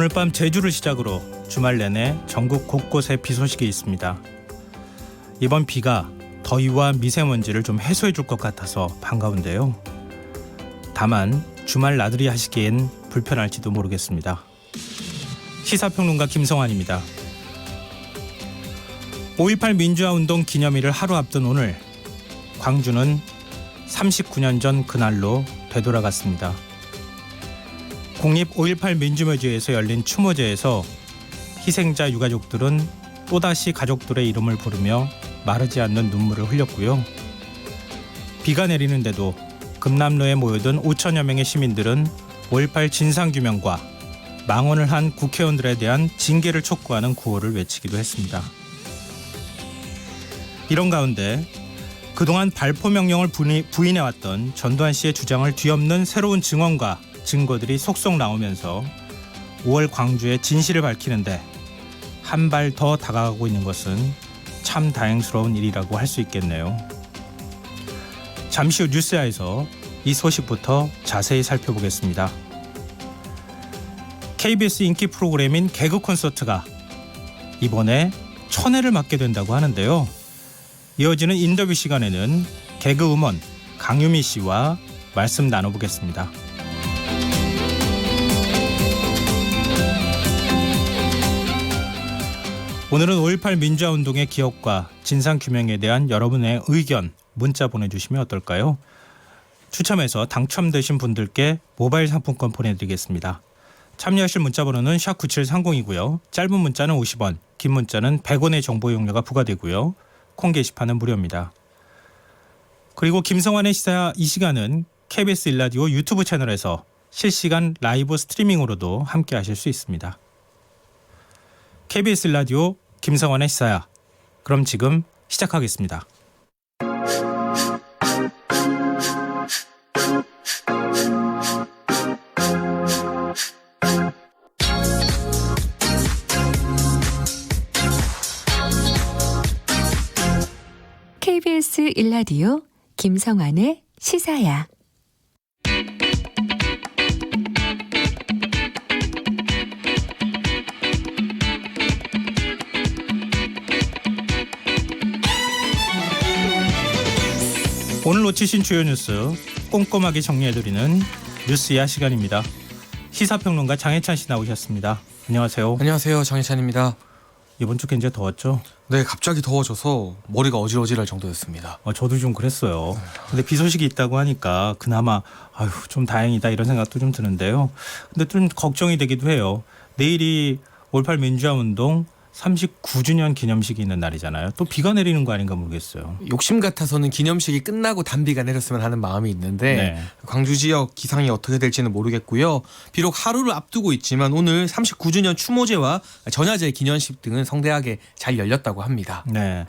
오늘 밤 제주를 시작으로 주말 내내 전국 곳곳에 비 소식이 있습니다. 이번 비가 더위와 미세먼지를 좀 해소해 줄 것 같아서 반가운데요. 다만 주말 나들이 하시기엔 불편할지도 모르겠습니다. 시사평론가 김성환입니다. 5.18 민주화운동 기념일을 하루 앞둔 오늘, 광주는 39년 전 그날로 되돌아갔습니다. 국립 5.18 민주묘지에서 열린 추모제에서 희생자 유가족들은 또다시 가족들의 이름을 부르며 마르지 않는 눈물을 흘렸고요. 비가 내리는데도 금남로에 모여든 5천여 명의 시민들은 5.18 진상규명과 망언을 한 국회의원들에 대한 징계를 촉구하는 구호를 외치기도 했습니다. 이런 가운데 그동안 발포 명령을 부인해왔던 전두환 씨의 주장을 뒤엎는 새로운 증언과 증거들이 속속 나오면서 5월 광주의 진실을 밝히는데 한 발 더 다가가고 있는 것은 참 다행스러운 일이라고 할 수 있겠네요. 잠시 후 뉴스야에서 이 소식부터 자세히 살펴보겠습니다. KBS 인기 프로그램인 개그 콘서트가 이번에 1000회를 맞게 된다고 하는데요. 이어지는 인터뷰 시간에는 개그우먼 강유미 씨와 말씀 나눠보겠습니다. 오늘은 5.18 민주화운동의 기억과 진상규명에 대한 여러분의 의견 문자 보내주시면 어떨까요? 추첨해서 당첨되신 분들께 모바일 상품권 보내드리겠습니다. 참여하실 문자번호는 샵9730이고요. 짧은 문자는 50원, 긴 문자는 100원의 정보 이용료가 부과되고요. 콩 게시판은 무료입니다. 그리고 김성환의 시사 이 시간은 KBS 1라디오 유튜브 채널에서 실시간 라이브 스트리밍으로도 함께 하실 수 있습니다. KBS 1라디오 김성환의 시사야. 그럼 지금 시작하겠습니다. KBS 1라디오 김성환의 시사야. 오늘 놓치신 주요 뉴스 꼼꼼하게 정리해드리는 뉴스야 시간입니다. 시사평론가 장혜찬 씨 나오셨습니다. 안녕하세요. 안녕하세요. 장혜찬입니다. 이번 주 굉장히 더웠죠? 네, 갑자기 더워져서 머리가 어질어질할 정도였습니다. 저도 좀 그랬어요. 근데 비 소식이 있다고 하니까 그나마 좀 다행이다 이런 생각도 좀 드는데요. 근데 좀 걱정이 되기도 해요. 내일이 5.18 민주화운동 39주년 기념식이 있는 날이잖아요. 또 비가 내리는 거 아닌가 모르겠어요. 욕심 같아서는 기념식이 끝나고 단비가 내렸으면 하는 마음이 있는데 네. 광주 지역 기상이 어떻게 될지는 모르겠고요. 비록 하루를 앞두고 있지만 오늘 39주년 추모제와 전야제 기념식 등은 성대하게 잘 열렸다고 합니다. 네.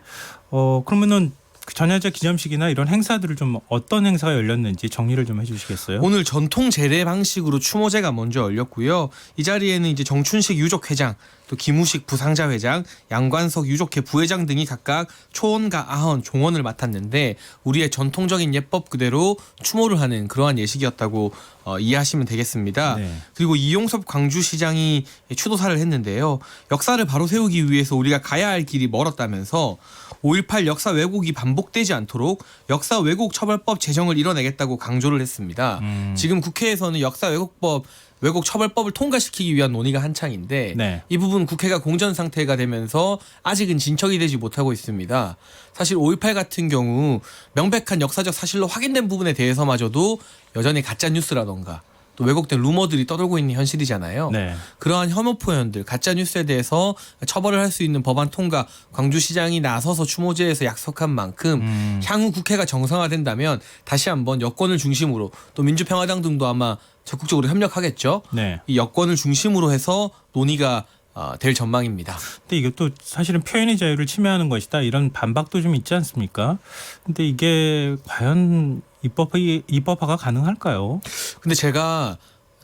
그러면은 그 전야제 기념식이나 이런 행사들을 좀 어떤 행사가 열렸는지 정리를 좀 해주시겠어요? 오늘 전통 제례 방식으로 추모제가 먼저 열렸고요. 이 자리에는 이제 정춘식 유족회장, 또 김우식 부상자회장, 양관석 유족회 부회장 등이 각각 초원과 아헌, 종원을 맡았는데 우리의 전통적인 예법 그대로 추모를 하는 그러한 예식이었다고 이해하시면 되겠습니다. 네. 그리고 이용섭 광주시장이 추도사를 했는데요. 역사를 바로 세우기 위해서 우리가 가야 할 길이 멀었다면서 5.18 역사 왜곡이 반복되지 않도록 역사 왜곡 처벌법 제정을 이뤄내겠다고 강조를 했습니다. 지금 국회에서는 역사 왜곡 처벌법을 통과시키기 위한 논의가 한창인데 네. 이 부분 국회가 공전 상태가 되면서 아직은 진척이 되지 못하고 있습니다. 사실 5.18 같은 경우 명백한 역사적 사실로 확인된 부분에 대해서마저도 여전히 가짜 뉴스라던가 또 왜곡된 루머들이 떠돌고 있는 현실이잖아요. 네. 그러한 혐오 표현들, 가짜 뉴스에 대해서 처벌을 할 수 있는 법안 통과, 광주시장이 나서서 추모제에서 약속한 만큼 향후 국회가 정상화된다면 다시 한번 여권을 중심으로 또 민주평화당 등도 아마 적극적으로 협력하겠죠. 네. 이 여권을 중심으로 해서 논의가 될 전망입니다. 근데 이것도 사실은 표현의 자유를 침해하는 것이다 이런 반박도 좀 있지 않습니까? 근데 이게 과연 입법화가 가능할까요? 근데 제가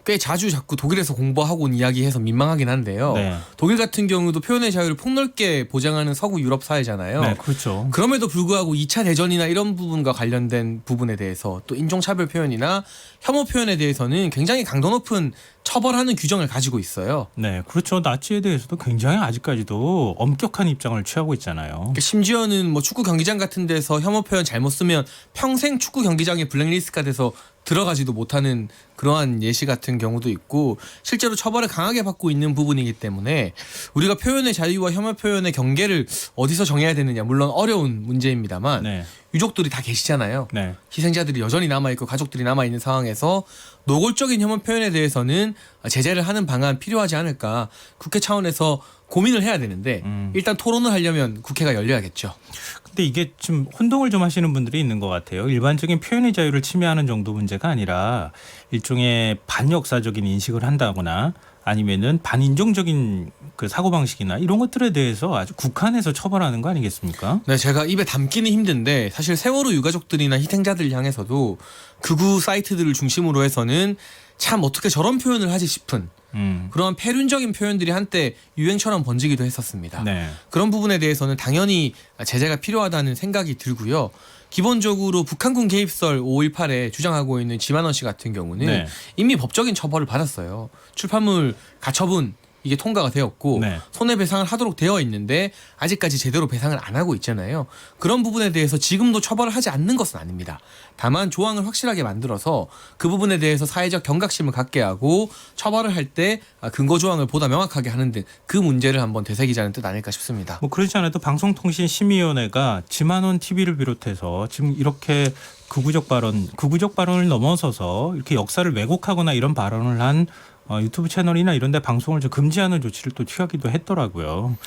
꽤 자꾸 독일에서 공부하고 온 이야기해서 민망하긴 한데요. 네. 독일 같은 경우도 표현의 자유를 폭넓게 보장하는 서구 유럽 사회잖아요. 네, 그렇죠. 그럼에도 불구하고 2차 대전이나 이런 부분과 관련된 부분에 대해서 또 인종차별 표현이나 혐오 표현에 대해서는 굉장히 강도 높은 처벌하는 규정을 가지고 있어요. 네, 그렇죠. 나치에 대해서도 굉장히 아직까지도 엄격한 입장을 취하고 있잖아요. 심지어는 뭐 축구 경기장 같은 데서 혐오 표현 잘못 쓰면 평생 축구 경기장에 블랙리스트가 돼서 들어가지도 못하는 그러한 예시 같은 경우도 있고 실제로 처벌을 강하게 받고 있는 부분이기 때문에 우리가 표현의 자유와 혐오 표현의 경계를 어디서 정해야 되느냐 물론 어려운 문제입니다만 네, 유족들이 다 계시잖아요. 네, 희생자들이 여전히 남아있고 가족들이 남아있는 상황에서 노골적인 혐오 표현에 대해서는 제재를 하는 방안 필요하지 않을까 국회 차원에서 고민을 해야 되는데 일단 토론을 하려면 국회가 열려야겠죠. 근데 이게 좀 혼동을 좀 하시는 분들이 있는 것 같아요. 일반적인 표현의 자유를 침해하는 정도 문제가 아니라 일종의 반역사적인 인식을 한다거나 아니면은 반인종적인 그 사고방식이나 이런 것들에 대해서 아주 국한해서 처벌하는 거 아니겠습니까? 네, 제가 입에 담기는 힘든데 사실 세월호 유가족들이나 희생자들 향해서도 극우 사이트들을 중심으로 해서는 참 어떻게 저런 표현을 하지 싶은 그런 폐륜적인 표현들이 한때 유행처럼 번지기도 했었습니다. 네. 그런 부분에 대해서는 당연히 제재가 필요하다는 생각이 들고요. 기본적으로 북한군 개입설 5.18에 주장하고 있는 지만원 씨 같은 경우는 네. 이미 법적인 처벌을 받았어요. 출판물 가처분 이게 통과가 되었고 네. 손해배상을 하도록 되어 있는데 아직까지 제대로 배상을 안 하고 있잖아요. 그런 부분에 대해서 지금도 처벌을 하지 않는 것은 아닙니다. 다만 조항을 확실하게 만들어서 그 부분에 대해서 사회적 경각심을 갖게 하고 처벌을 할 때 근거 조항을 보다 명확하게 하는 등 그 문제를 한번 되새기자는 뜻 아닐까 싶습니다. 뭐 그렇지 않아도 방송통신심의위원회가 지만원 TV를 비롯해서 지금 이렇게 극우적 발언을 넘어서서 이렇게 역사를 왜곡하거나 이런 발언을 한 유튜브 채널이나 이런 데 방송을 좀 금지하는 조치를 또 취하기도 했더라고요.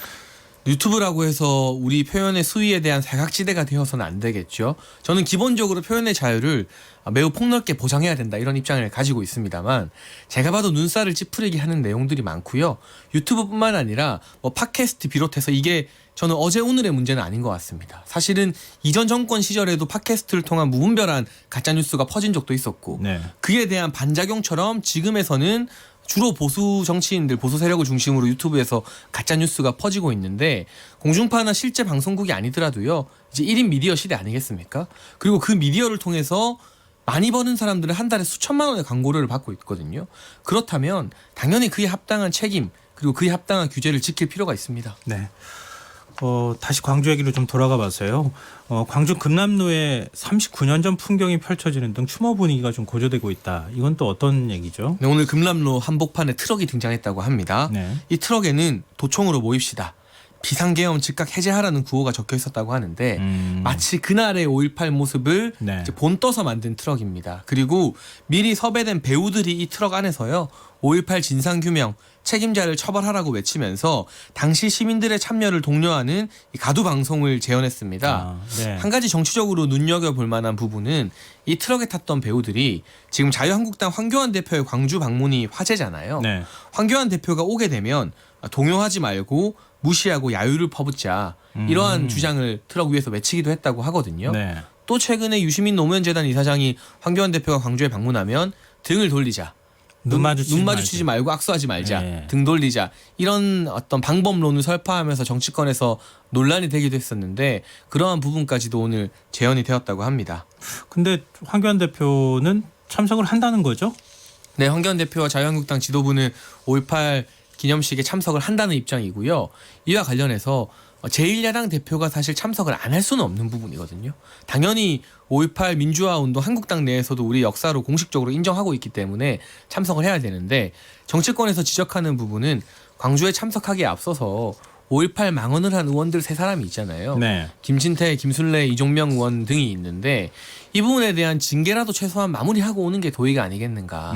유튜브라고 해서 우리 표현의 수위에 대한 사각지대가 되어서는 안 되겠죠. 저는 기본적으로 표현의 자유를 매우 폭넓게 보장해야 된다 이런 입장을 가지고 있습니다만 제가 봐도 눈살을 찌푸리게 하는 내용들이 많고요. 유튜브뿐만 아니라 뭐 팟캐스트 비롯해서 이게 저는 어제 오늘의 문제는 아닌 것 같습니다. 사실은 이전 정권 시절에도 팟캐스트를 통한 무분별한 가짜뉴스가 퍼진 적도 있었고 네. 그에 대한 반작용처럼 지금에서는 주로 보수 정치인들, 보수 세력을 중심으로 유튜브에서 가짜 뉴스가 퍼지고 있는데 공중파나 실제 방송국이 아니더라도요. 이제 1인 미디어 시대 아니겠습니까? 그리고 그 미디어를 통해서 많이 버는 사람들은 한 달에 수천만 원의 광고료를 받고 있거든요. 그렇다면 당연히 그에 합당한 책임 그리고 그에 합당한 규제를 지킬 필요가 있습니다. 네. 다시 광주 얘기로 좀 돌아가 봐서요. 광주 금남로에 39년 전 풍경이 펼쳐지는 등 추모 분위기가 좀 고조되고 있다. 이건 또 어떤 얘기죠? 네, 오늘 금남로 한복판에 트럭이 등장했다고 합니다. 네. 이 트럭에는 도청으로 모입시다. 비상계엄 즉각 해제하라는 구호가 적혀 있었다고 하는데 마치 그날의 5.18 모습을 네. 이제 본떠서 만든 트럭입니다. 그리고 미리 섭외된 배우들이 이 트럭 안에서요. 5.18 진상규명 책임자를 처벌하라고 외치면서 당시 시민들의 참여를 독려하는 이 가두 방송을 재현했습니다. 네. 한 가지 정치적으로 눈여겨볼 만한 부분은 이 트럭에 탔던 배우들이 지금 자유한국당 황교안 대표의 광주 방문이 화제잖아요. 네. 황교안 대표가 오게 되면 동요하지 말고 무시하고 야유를 퍼붓자 이러한 주장을 트럭 위에서 외치기도 했다고 하거든요. 네. 또 최근에 유시민 노무현재단 이사장이 황교안 대표가 광주에 방문하면 등을 돌리자. 눈 마주치지 말고 악수하지 말자. 네. 등 돌리자. 이런 어떤 방법론을 설파하면서 정치권에서 논란이 되기도 했었는데 그러한 부분까지도 오늘 재현이 되었다고 합니다. 근데 황교안 대표는 참석을 한다는 거죠? 네, 황교안 대표와 자유한국당 지도부는 5.18 기념식에 참석을 한다는 입장이고요. 이와 관련해서 제1야당 대표가 사실 참석을 안 할 수는 없는 부분이거든요. 당연히 5.18 민주화운동 한국당 내에서도 우리 역사로 공식적으로 인정하고 있기 때문에 참석을 해야 되는데 정치권에서 지적하는 부분은 광주에 참석하기에 앞서서 5.18 망언을 한 의원들 세 사람이 있잖아요. 네. 김진태, 김순례, 이종명 의원 등이 있는데 이 부분에 대한 징계라도 최소한 마무리하고 오는 게 도의가 아니겠는가.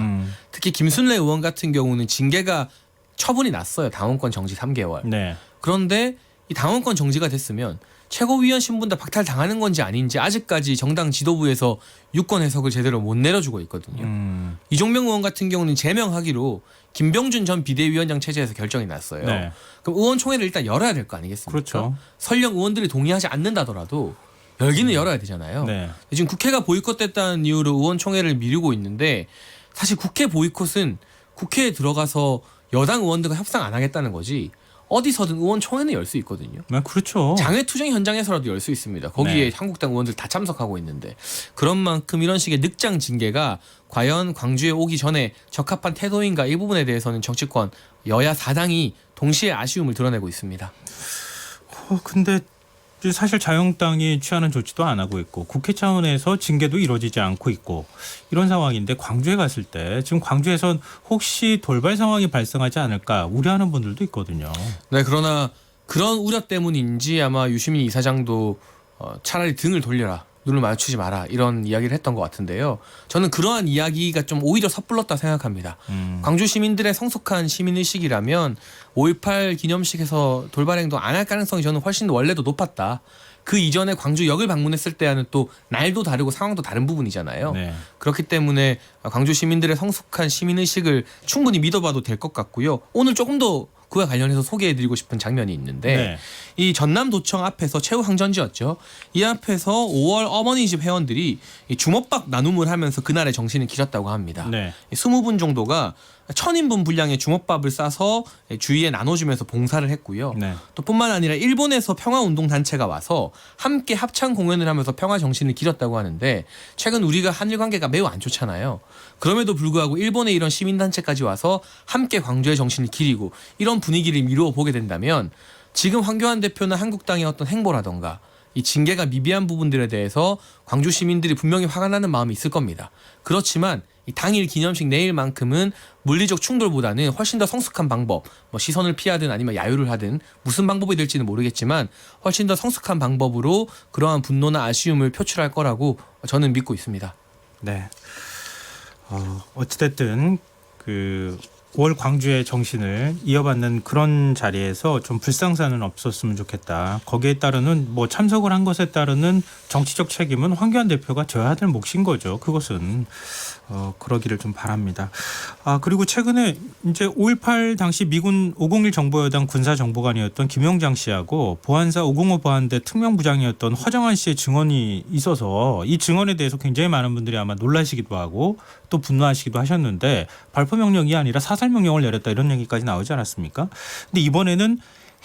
특히 김순례 의원 같은 경우는 징계가 처분이 났어요. 당원권 정지 3개월. 네. 그런데 이 당원권 정지가 됐으면 최고위원 신분 다 박탈당하는 건지 아닌지 아직까지 정당 지도부에서 유권 해석을 제대로 못 내려주고 있거든요. 이종명 의원 같은 경우는 제명하기로 김병준 전 비대위원장 체제에서 결정이 났어요. 네. 그럼 의원총회를 일단 열어야 될 거 아니겠습니까? 그렇죠. 설령 의원들이 동의하지 않는다더라도 열기는 열어야 되잖아요. 네. 지금 국회가 보이콧됐다는 이유로 의원총회를 미루고 있는데 사실 국회 보이콧은 국회에 들어가서 여당 의원들과 협상 안 하겠다는 거지 어디서든 의원총회는 열 수 있거든요. 그렇죠. 장외투쟁 현장에서라도 열 수 있습니다. 거기에 네. 한국당 의원들 다 참석하고 있는데 그런 만큼 이런 식의 늑장 징계가 과연 광주에 오기 전에 적합한 태도인가 이 부분에 대해서는 정치권 여야 4당이 동시에 아쉬움을 드러내고 있습니다. 근데 사실 자유한국당이 취하는 조치도 안 하고 있고 국회 차원에서 징계도 이루어지지 않고 있고 이런 상황인데 광주에 갔을 때 지금 광주에선 혹시 돌발 상황이 발생하지 않을까 우려하는 분들도 있거든요. 네, 그러나 그런 우려 때문인지 아마 유시민 이사장도 차라리 등을 돌려라. 눈을 마주치지 마라 이런 이야기를 했던 것 같은데요. 저는 그러한 이야기가 좀 오히려 섣불렀다 생각합니다. 광주 시민들의 성숙한 시민의식이라면 5.18 기념식에서 돌발행동 안 할 가능성이 저는 훨씬 원래도 높았다. 그 이전에 광주역을 방문했을 때와는 또 날도 다르고 상황도 다른 부분이잖아요. 네. 그렇기 때문에 광주 시민들의 성숙한 시민의식을 충분히 믿어봐도 될 것 같고요. 오늘 조금 더 그와 관련해서 소개해드리고 싶은 장면이 있는데 네. 이 전남도청 앞에서 최후항전지였죠. 이 앞에서 5월 어머니집 회원들이 이 주먹밥 나눔을 하면서 그날의 정신을 기렸다고 합니다. 네. 20분 정도가 1000인분 분량의 주먹밥을 싸서 주위에 나눠주면서 봉사를 했고요. 네. 또 뿐만 아니라 일본에서 평화운동단체가 와서 함께 합창 공연을 하면서 평화 정신을 기렸다고 하는데 최근 우리가 한일 관계가 매우 안 좋잖아요. 그럼에도 불구하고 일본의 이런 시민단체까지 와서 함께 광주의 정신을 기리고 이런 분위기를 미루어 보게 된다면 지금 황교안 대표나 한국당의 어떤 행보라던가 이 징계가 미비한 부분들에 대해서 광주 시민들이 분명히 화가 나는 마음이 있을 겁니다. 그렇지만 이 당일 기념식 내일만큼은 물리적 충돌보다는 훨씬 더 성숙한 방법, 뭐 시선을 피하든 아니면 야유를 하든 무슨 방법이 될지는 모르겠지만 훨씬 더 성숙한 방법으로 그러한 분노나 아쉬움을 표출할 거라고 저는 믿고 있습니다. 네. 어찌됐든 그 5월 광주의 정신을 이어받는 그런 자리에서 좀 불상사는 없었으면 좋겠다. 거기에 따르는 뭐 참석을 한 것에 따르는 정치적 책임은 황교안 대표가 져야 될 몫인 거죠. 그것은 그러기를 좀 바랍니다. 그리고 최근에 이제 5.18 당시 미군 501 정보여당 군사정보관이었던 김용장 씨하고 보안사 505 보안대 특명부장이었던 허정환 씨의 증언이 있어서 이 증언에 대해서 굉장히 많은 분들이 아마 놀라시기도 하고 또 분노하시기도 하셨는데 발포 명령이 아니라 사살 명령을 내렸다 이런 얘기까지 나오지 않았습니까? 근데 이번에는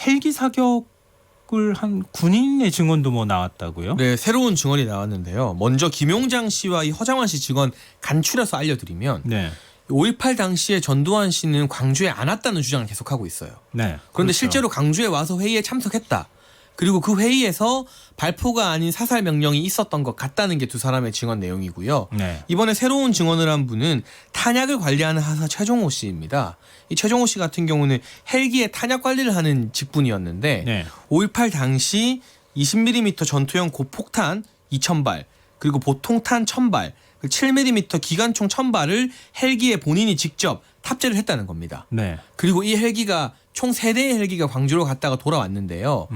헬기 사격을 한 군인의 증언도 뭐 나왔다고요? 네, 새로운 증언이 나왔는데요. 먼저 김용장 씨와 이 허정환 씨 증언 간추려서 알려드리면 네. 5.18 당시에 전두환 씨는 광주에 안 왔다는 주장을 계속하고 있어요. 네. 그런데 그렇죠. 실제로 광주에 와서 회의에 참석했다. 그리고 그 회의에서 발포가 아닌 사살 명령이 있었던 것 같다는 게 두 사람의 증언 내용이고요. 네. 이번에 새로운 증언을 한 분은 탄약을 관리하는 하사 최종호 씨입니다. 이 최종호 씨 같은 경우는 헬기의 탄약 관리를 하는 직분이었는데 네. 5.18 당시 20mm 전투형 고폭탄 2,000발 그리고 보통탄 1,000발 7mm 기관총 1,000발을 헬기에 본인이 직접 탑재를 했다는 겁니다. 네. 그리고 이 헬기가 총 3대의 헬기가 광주로 갔다가 돌아왔는데요.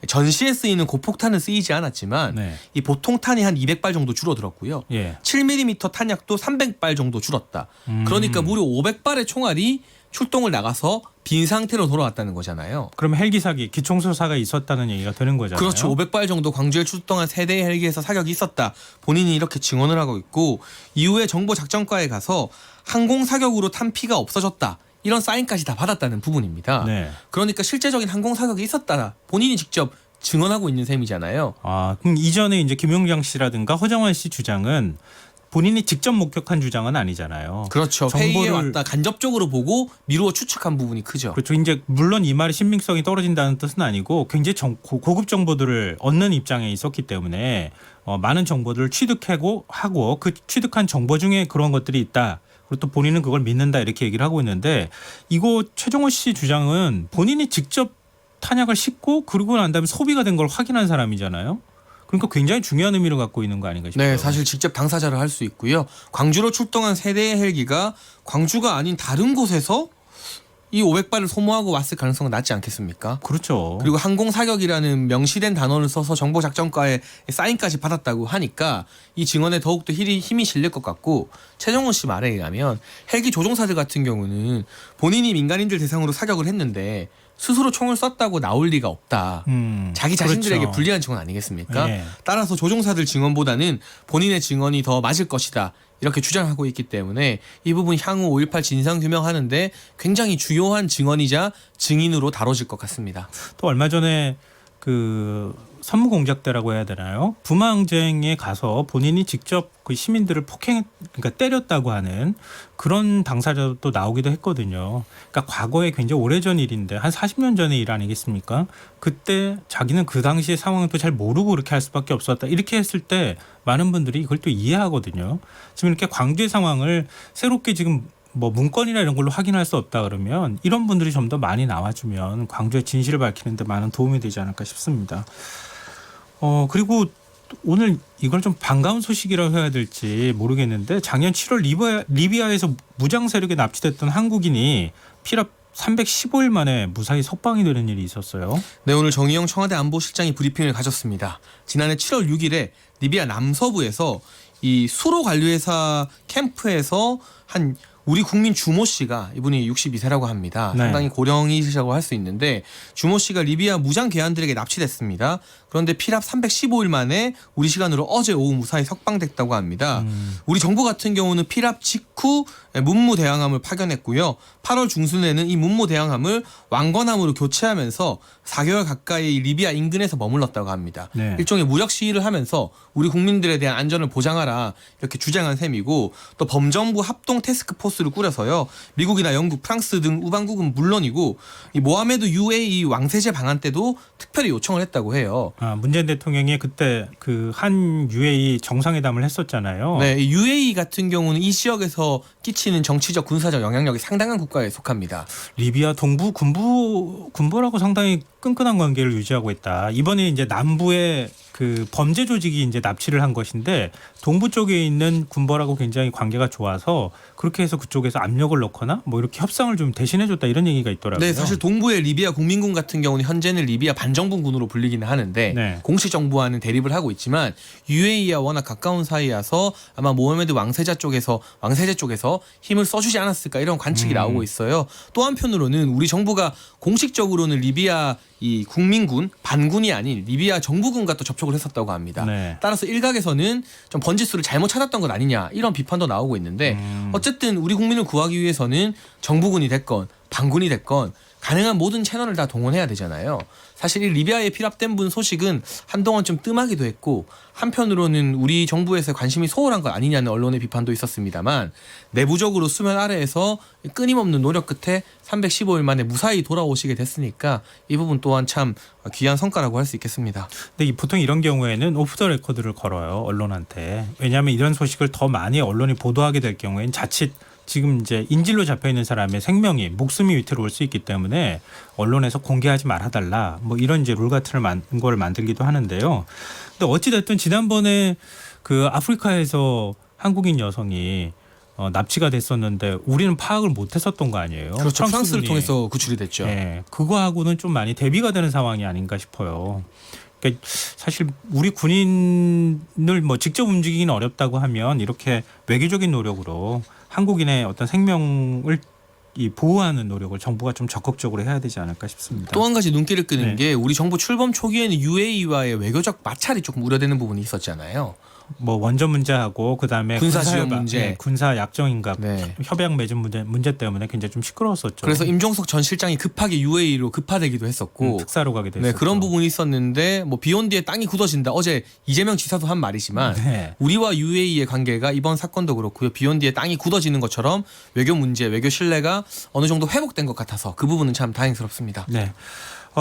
전시에 쓰이는 고폭탄은 쓰이지 않았지만 네. 이 보통탄이 한 200발 정도 줄어들었고요. 예. 7mm 탄약도 300발 정도 줄었다. 그러니까 무려 500발의 총알이 출동을 나가서 빈 상태로 돌아왔다는 거잖아요. 그럼 헬기 사기, 기총소사가 있었다는 얘기가 되는 거잖아요. 그렇죠. 500발 정도 광주에 출동한 3대의 헬기에서 사격이 있었다. 본인이 이렇게 증언을 하고 있고 이후에 정보작전과에 가서 항공 사격으로 탄 피가 없어졌다. 이런 사인까지 다 받았다는 부분입니다. 네. 그러니까 실제적인 항공 사격이 있었다. 본인이 직접 증언하고 있는 셈이잖아요. 그럼 이전에 이제 김용장 씨라든가 허정환 씨 주장은 본인이 직접 목격한 주장은 아니잖아요. 그렇죠. 회의에 정보를- 왔다 간접적으로 보고 미루어 추측한 부분이 크죠. 그렇죠. 이제 물론 이 말이 신빙성이 떨어진다는 뜻은 아니고 굉장히 고급 정보들을 얻는 입장에 있었기 때문에 많은 정보들을 취득하고 그 취득한 정보 중에 그런 것들이 있다. 그리고 또 본인은 그걸 믿는다 이렇게 얘기를 하고 있는데 이거 최종호 씨 주장은 본인이 직접 탄약을 싣고 그러고 난 다음에 소비가 된 걸 확인한 사람이잖아요. 그러니까 굉장히 중요한 의미를 갖고 있는 거 아닌가 싶어요. 네, 사실 직접 당사자를 할 수 있고요. 광주로 출동한 3대의 헬기가 광주가 아닌 다른 곳에서 이 500발을 소모하고 왔을 가능성은 낮지 않겠습니까? 그렇죠. 그리고 항공 사격이라는 명시된 단어를 써서 정보작전과에 사인까지 받았다고 하니까 이 증언에 더욱더 힘이 실릴 것 같고 최정호 씨 말에 의하면 헬기 조종사들 같은 경우는 본인이 민간인들 대상으로 사격을 했는데 스스로 총을 쐈다고 나올 리가 없다. 자기 자신들에게 그렇죠. 불리한 증언 아니겠습니까? 예. 따라서 조종사들 증언보다는 본인의 증언이 더 맞을 것이다. 이렇게 주장하고 있기 때문에 이 부분 향후 5.18 진상 규명하는데 굉장히 주요한 증언이자 증인으로 다뤄질 것 같습니다. 또 얼마 전에 그 선무공작대라고 해야 되나요? 부마항쟁에 가서 본인이 직접 그 시민들을 그러니까 때렸다고 하는 그런 당사자도 나오기도 했거든요. 그러니까 과거에 굉장히 오래전 일인데 한 40년 전의 일 아니겠습니까? 그때 자기는 그 당시의 상황도 잘 모르고 그렇게 할 수밖에 없었다. 이렇게 했을 때 많은 분들이 이걸 또 이해하거든요. 지금 이렇게 광주의 상황을 새롭게 지금 뭐 문건이나 이런 걸로 확인할 수 없다 그러면 이런 분들이 좀 더 많이 나와주면 광주의 진실을 밝히는 데 많은 도움이 되지 않을까 싶습니다. 그리고 오늘 이걸 좀 반가운 소식이라고 해야 될지 모르겠는데 작년 7월 리비아에서 무장 세력에 납치됐던 한국인이 피랍 315일 만에 무사히 석방이 되는 일이 있었어요. 네, 오늘 정의용 청와대 안보실장이 브리핑을 가졌습니다. 지난해 7월 6일에 리비아 남서부에서 이 수로 관리회사 캠프에서 한 우리 국민 주모 씨가, 이분이 62세라고 합니다. 네. 상당히 고령이시라고 할 수 있는데 주모 씨가 리비아 무장 괴한들에게 납치됐습니다. 그런데 피랍 315일 만에 우리 시간으로 어제 오후 무사히 석방됐다고 합니다. 우리 정부 같은 경우는 피랍 직후 문무대항함을 파견했고요. 8월 중순에는 이 문무대항함을 왕건함으로 교체하면서 4개월 가까이 리비아 인근에서 머물렀다고 합니다. 네. 일종의 무력 시위를 하면서 우리 국민들에 대한 안전을 보장하라 이렇게 주장한 셈이고, 또 범정부 합동 태스크포스를 꾸려서요. 미국이나 영국, 프랑스 등 우방국은 물론이고 이 모하메드 UAE 왕세제 방한 때도 특별히 요청을 했다고 해요. 문재인 대통령이 그때 그 한 UAE 정상회담을 했었잖아요. 네, 이 UAE 같은 경우는 이 지역에서 끼치는 정치적 군사적 영향력이 상당한 국가에 속합니다. 리비아 동부 군부라고 상당히 끈끈한 관계를 유지하고 있다. 이번에 이제 남부의 그 범죄 조직이 이제 납치를 한 것인데 동부 쪽에 있는 군벌하고 굉장히 관계가 좋아서 그렇게 해서 그쪽에서 압력을 넣거나 뭐 이렇게 협상을 좀 대신해줬다 이런 얘기가 있더라고요. 네, 사실 동부의 리비아 국민군 같은 경우는 현재는 리비아 반정부군으로 불리기는 하는데 네. 공식 정부와는 대립을 하고 있지만 UAE와 워낙 가까운 사이라서 아마 모하메드 왕세제 쪽에서 힘을 써주지 않았을까 이런 관측이 나오고 있어요. 또 한편으로는 우리 정부가 공식적으로는 리비아 이 국민군 반군이 아닌 리비아 정부군과 또 접촉을 했었다고 합니다. 네. 따라서 일각에서는 좀 번지수를 잘못 찾았던 것 아니냐 이런 비판도 나오고 있는데 어쨌든 우리 국민을 구하기 위해서는 정부군이 됐건 반군이 됐건 가능한 모든 채널을 다 동원해야 되잖아요. 사실 이 리비아에 피랍된 분 소식은 한동안 좀 뜸하기도 했고, 한편으로는 우리 정부에서 관심이 소홀한 것 아니냐는 언론의 비판도 있었습니다만, 내부적으로 수면 아래에서 끊임없는 노력 끝에 315일 만에 무사히 돌아오시게 됐으니까 이 부분 또한 참 귀한 성과라고 할 수 있겠습니다. 근데 보통 이런 경우에는 오프 더 레코드를 걸어요, 언론한테. 왜냐하면 이런 소식을 더 많이 언론이 보도하게 될 경우에는 자칫 지금 이제 인질로 잡혀 있는 사람의 생명이 목숨이 위태로울 수 있기 때문에 언론에서 공개하지 말아달라 뭐 이런 이제 룰 같은 걸 만들기도 하는데요. 근데 어찌 됐든 지난번에 그 아프리카에서 한국인 여성이 납치가 됐었는데 우리는 파악을 못했었던 거 아니에요? 그렇죠. 프랑스를 프랑스군이. 통해서 구출이 됐죠. 네, 그거하고는 좀 많이 대비가 되는 상황이 아닌가 싶어요. 그러니까 사실 우리 군인을 뭐 직접 움직이기는 어렵다고 하면 이렇게 외교적인 노력으로 한국인의 어떤 생명을 이 보호하는 노력을 정부가 좀 적극적으로 해야 되지 않을까 싶습니다. 또 한 가지 눈길을 끄는 네. 게 우리 정부 출범 초기에는 UAE와의 외교적 마찰이 조금 우려되는 부분이 있었잖아요. 뭐 원전 문제하고 그다음에 군사 지원 문제. 군사 약정인가 네. 협약 맺은 문제 때문에 굉장히 좀 시끄러웠었죠. 그래서 임종석 전 실장이 급하게 UAE로 급파되기도 했었고 특사로 가게 됐었죠. 네, 그런 부분이 있었는데 뭐 비온 뒤에 땅이 굳어진다. 어제 이재명 지사도 한 말이지만 네. 우리와 UAE의 관계가 이번 사건도 그렇고요. 비온 뒤에 땅이 굳어지는 것처럼 외교 문제, 외교 신뢰가 어느 정도 회복된 것 같아서 그 부분은 참 다행스럽습니다. 네.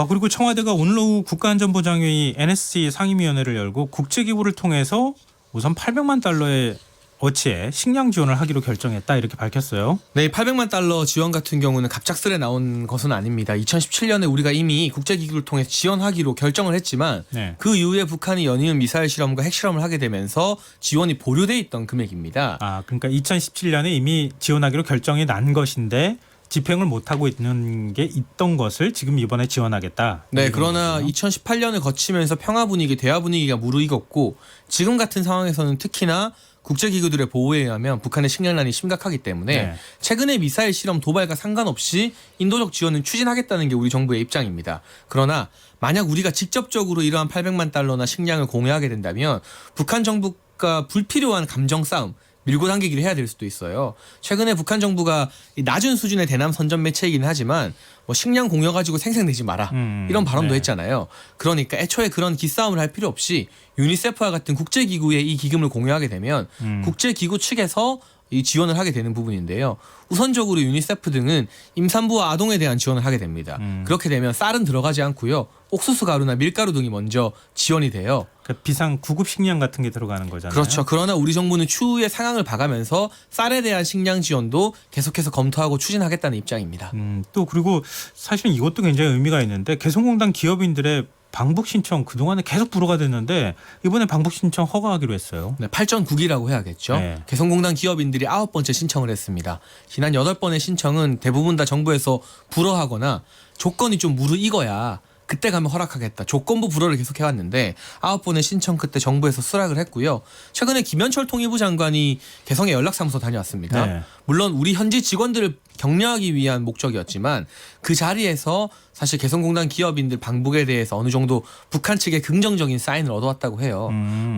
그리고 청와대가 오늘 오후 국가안전보장회의 NSC 상임위원회를 열고 국제기구를 통해서 우선 800만 달러의 어치에 식량 지원을 하기로 결정했다 이렇게 밝혔어요. 네, 800만 달러 지원 같은 경우는 갑작스레 나온 것은 아닙니다. 2017년에 우리가 이미 국제기구를 통해 지원하기로 결정을 했지만 네. 그 이후에 북한이 연이은 미사일 실험과 핵실험을 하게 되면서 지원이 보류돼 있던 금액입니다. 그러니까 2017년에 이미 지원하기로 결정이 난 것인데 집행을 못하고 있는 게 있던 것을 지금 이번에 지원하겠다. 네, 그러나 2018년을 거치면서 평화 분위기, 대화 분위기가 무르익었고 지금 같은 상황에서는 특히나 국제기구들의 보호에 의하면 북한의 식량난이 심각하기 때문에 네. 최근의 미사일 실험 도발과 상관없이 인도적 지원은 추진하겠다는 게 우리 정부의 입장입니다. 그러나 만약 우리가 직접적으로 이러한 800만 달러나 식량을 공유하게 된다면 북한 정부가 불필요한 감정 싸움, 밀고 당기기를 해야 될 수도 있어요. 최근에 북한 정부가 이 낮은 수준의 대남 선전 매체이긴 하지만 뭐 식량 공여 가지고 생생내지 마라 이런 발언도 네. 했잖아요. 그러니까 애초에 그런 기싸움을 할 필요 없이 유니세프와 같은 국제기구에 이 기금을 공유하게 되면 국제기구 측에서 이 지원을 하게 되는 부분인데요. 우선적으로 유니세프 등은 임산부와 아동에 대한 지원을 하게 됩니다. 그렇게 되면 쌀은 들어가지 않고요. 옥수수 가루나 밀가루 등이 먼저 지원이 돼요. 그러니까 비상 구급 식량 같은 게 들어가는 거잖아요. 그렇죠. 그러나 우리 정부는 추후의 상황을 봐가면서 쌀에 대한 식량 지원도 계속해서 검토하고 추진하겠다는 입장입니다. 또 그리고 사실 이것도 굉장히 의미가 있는데 개성공단 기업인들의 방북 신청 그동안에 계속 불허가 됐는데 이번에 방북 신청 허가하기로 했어요. 네, 8.9기라고 해야겠죠. 네. 개성공단 기업인들이 9번째 신청을 했습니다. 지난 8번의 신청은 대부분 다 정부에서 불허하거나 조건이 좀 무르익어야 그때 가면 허락하겠다. 조건부 불허를 계속 해왔는데 9번의 신청 그때 정부에서 수락을 했고요. 최근에 김현철 통일부 장관이 개성에 연락사무소 다녀왔습니다. 네. 물론 우리 현지 직원들을 격려하기 위한 목적이었지만 그 자리에서 사실 개성공단 기업인들 방북에 대해서 어느 정도 북한 측의 긍정적인 사인을 얻어왔다고 해요.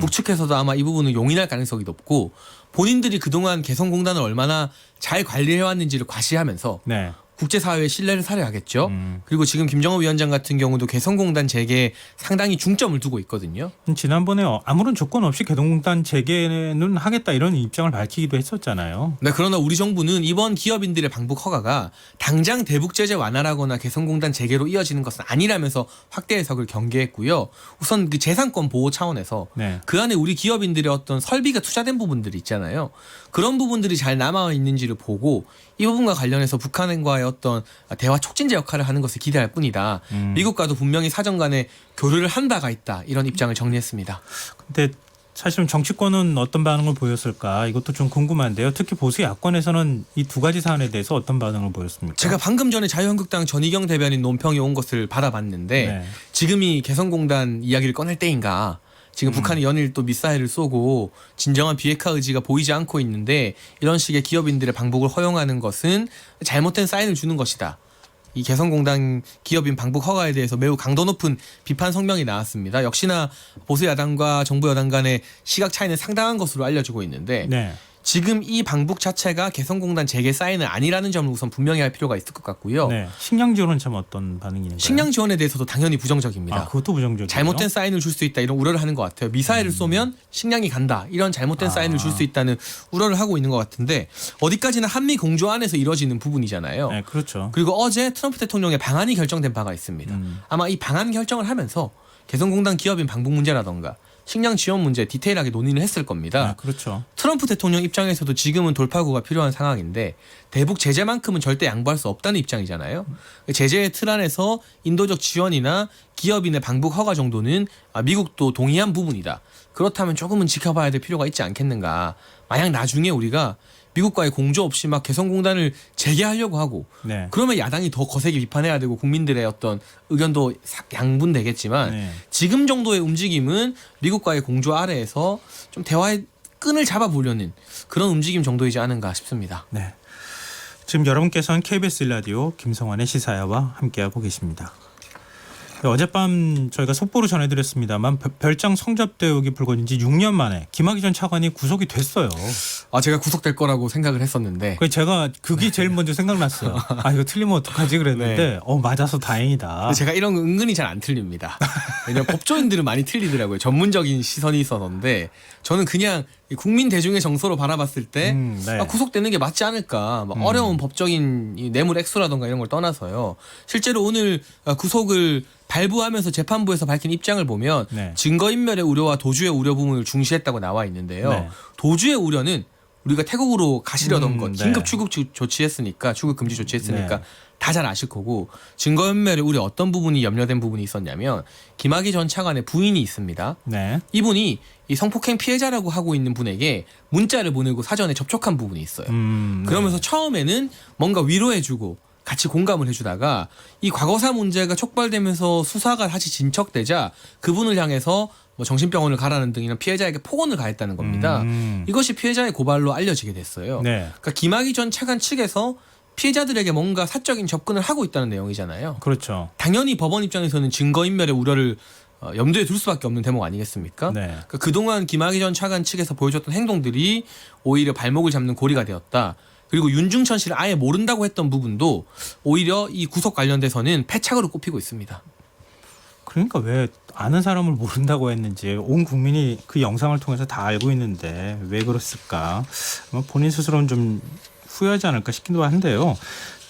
북측에서도 아마 이 부분을 용인할 가능성이 높고 본인들이 그동안 개성공단을 얼마나 잘 관리해왔는지를 과시하면서 네. 국제사회의 신뢰를 살해하겠죠. 그리고 지금 김정은 위원장 같은 경우도 개성공단 재개에 상당히 중점을 두고 있거든요. 지난번에 아무런 조건 없이 개성공단 재개는 하겠다 이런 입장을 밝히기도 했었잖아요. 네, 그러나 우리 정부는 이번 기업인들의 방북 허가가 당장 대북 제재 완화라거나 개성공단 재개로 이어지는 것은 아니라면서 확대 해석을 경계했고요. 우선 그 재산권 보호 차원에서 네. 그 안에 우리 기업인들의 어떤 설비가 투자된 부분들이 있잖아요. 그런 부분들이 잘 남아 있는지를 보고 이 부분과 관련해서 북한과의 어떤 대화 촉진제 역할을 하는 것을 기대할 뿐이다. 미국과도 분명히 사정 간에 교류를 한 바가 있다. 이런 입장을 정리했습니다. 근데 사실은 정치권은 어떤 반응을 보였을까 이것도 좀 궁금한데요. 특히 보수 야권에서는 이 두 가지 사안에 대해서 어떤 반응을 보였습니까? 제가 방금 전에 자유한국당 전희경 대변인 논평이 온 것을 받아봤는데 네. 지금이 개성공단 이야기를 꺼낼 때인가. 지금 북한이 연일 또 미사일을 쏘고 진정한 비핵화 의지가 보이지 않고 있는데 이런 식의 기업인들의 방북을 허용하는 것은 잘못된 사인을 주는 것이다. 이 개성공단 기업인 방북 허가에 대해서 매우 강도 높은 비판 성명이 나왔습니다. 역시나 보수 야당과 정부 여당 간의 시각 차이는 상당한 것으로 알려지고 있는데 네. 지금 이 방북 자체가 개성공단 재개 사인은 아니라는 점을 우선 분명히 할 필요가 있을 것 같고요. 네. 식량 지원은 참 어떤 반응인가요? 식량 지원에 대해서도 당연히 부정적입니다. 아, 그것도 부정적이에요. 잘못된 사인을 줄 수 있다 이런 우려를 하는 것 같아요. 미사일을 쏘면 식량이 간다 이런 잘못된 사인을 줄 수 있다는 우려를 하고 있는 것 같은데 어디까지나 한미 공조 안에서 이루어지는 부분이잖아요. 네, 그렇죠. 그리고 어제 트럼프 대통령의 방안이 결정된 바가 있습니다. 아마 이 방안 결정을 하면서 개성공단 기업인 방북 문제라던가 식량 지원 문제 디테일하게 논의를 했을 겁니다. 아, 그렇죠. 트럼프 대통령 입장에서도 지금은 돌파구가 필요한 상황인데 대북 제재만큼은 절대 양보할 수 없다는 입장이잖아요. 제재의 틀 안에서 인도적 지원이나 기업인의 방북 허가 정도는 미국도 동의한 부분이다. 그렇다면 조금은 지켜봐야 될 필요가 있지 않겠는가. 만약 나중에 우리가 미국과의 공조 없이 막 개성공단을 재개하려고 하고 네. 그러면 야당이 더 거세게 비판해야 되고 국민들의 어떤 의견도 양분되겠지만 네. 지금 정도의 움직임은 미국과의 공조 아래에서 좀 대화의 끈을 잡아보려는 그런 움직임 정도이지 않은가 싶습니다. 네. 지금 여러분께서는 KBS 라디오 김성환의 시사야와 함께하고 계십니다. 어젯밤 저희가 속보로 전해드렸습니다만 별장 성접대 의혹이 불거진 지 6년 만에 김학의 전 차관이 구속이 됐어요. 제가 구속될 거라고 생각을 했었는데 그래서 제가 그게 제일 먼저 생각났어요. 아 이거 틀리면 어떡하지 그랬는데 맞아서 다행이다. 제가 이런 거 은근히 잘 안 틀립니다. 왜냐면 법조인들은 많이 틀리더라고요. 전문적인 시선이 있었는데 저는 그냥 국민 대중의 정서로 바라봤을 때 네. 구속되는 게 맞지 않을까. 어려운 법적인 이 뇌물 액수라던가 이런 걸 떠나서요. 실제로 오늘 구속을 발부하면서 재판부에서 밝힌 입장을 보면 네. 증거인멸의 우려와 도주의 우려 부분을 중시했다고 나와 있는데요. 네. 도주의 우려는 우리가 태국으로 가시려던 것 긴급 네. 출국 조치했으니까 출국 금지 조치했으니까 네. 다 잘 아실 거고 증거인멸의 우려 어떤 부분이 염려된 부분이 있었냐면 김학의 전 차관의 부인이 있습니다. 네. 이분이 이 성폭행 피해자라고 하고 있는 분에게 문자를 보내고 사전에 접촉한 부분이 있어요. 그러면서 처음에는 뭔가 위로해주고 같이 공감을 해주다가 이 과거사 문제가 촉발되면서 수사가 다시 진척되자 그분을 향해서 뭐 정신병원을 가라는 등 이런 피해자에게 폭언을 가했다는 겁니다. 이것이 피해자의 고발로 알려지게 됐어요. 네. 그러니까 김학의 전 차관 측에서 피해자들에게 뭔가 사적인 접근을 하고 있다는 내용이잖아요. 그렇죠. 당연히 법원 입장에서는 증거인멸의 우려를 염두에 둘 수밖에 없는 대목 아니겠습니까? 네. 그러니까 그동안 김학의 전 차관 측에서 보여줬던 행동들이 오히려 발목을 잡는 고리가 되었다. 그리고 윤중천 씨를 아예 모른다고 했던 부분도 오히려 이 구속 관련돼서는 패착으로 꼽히고 있습니다. 그러니까 왜 아는 사람을 모른다고 했는지 온 국민이 그 영상을 통해서 다 알고 있는데 왜 그랬을까? 아마 본인 스스로는 좀 후회하지 않을까 싶기도 한데요.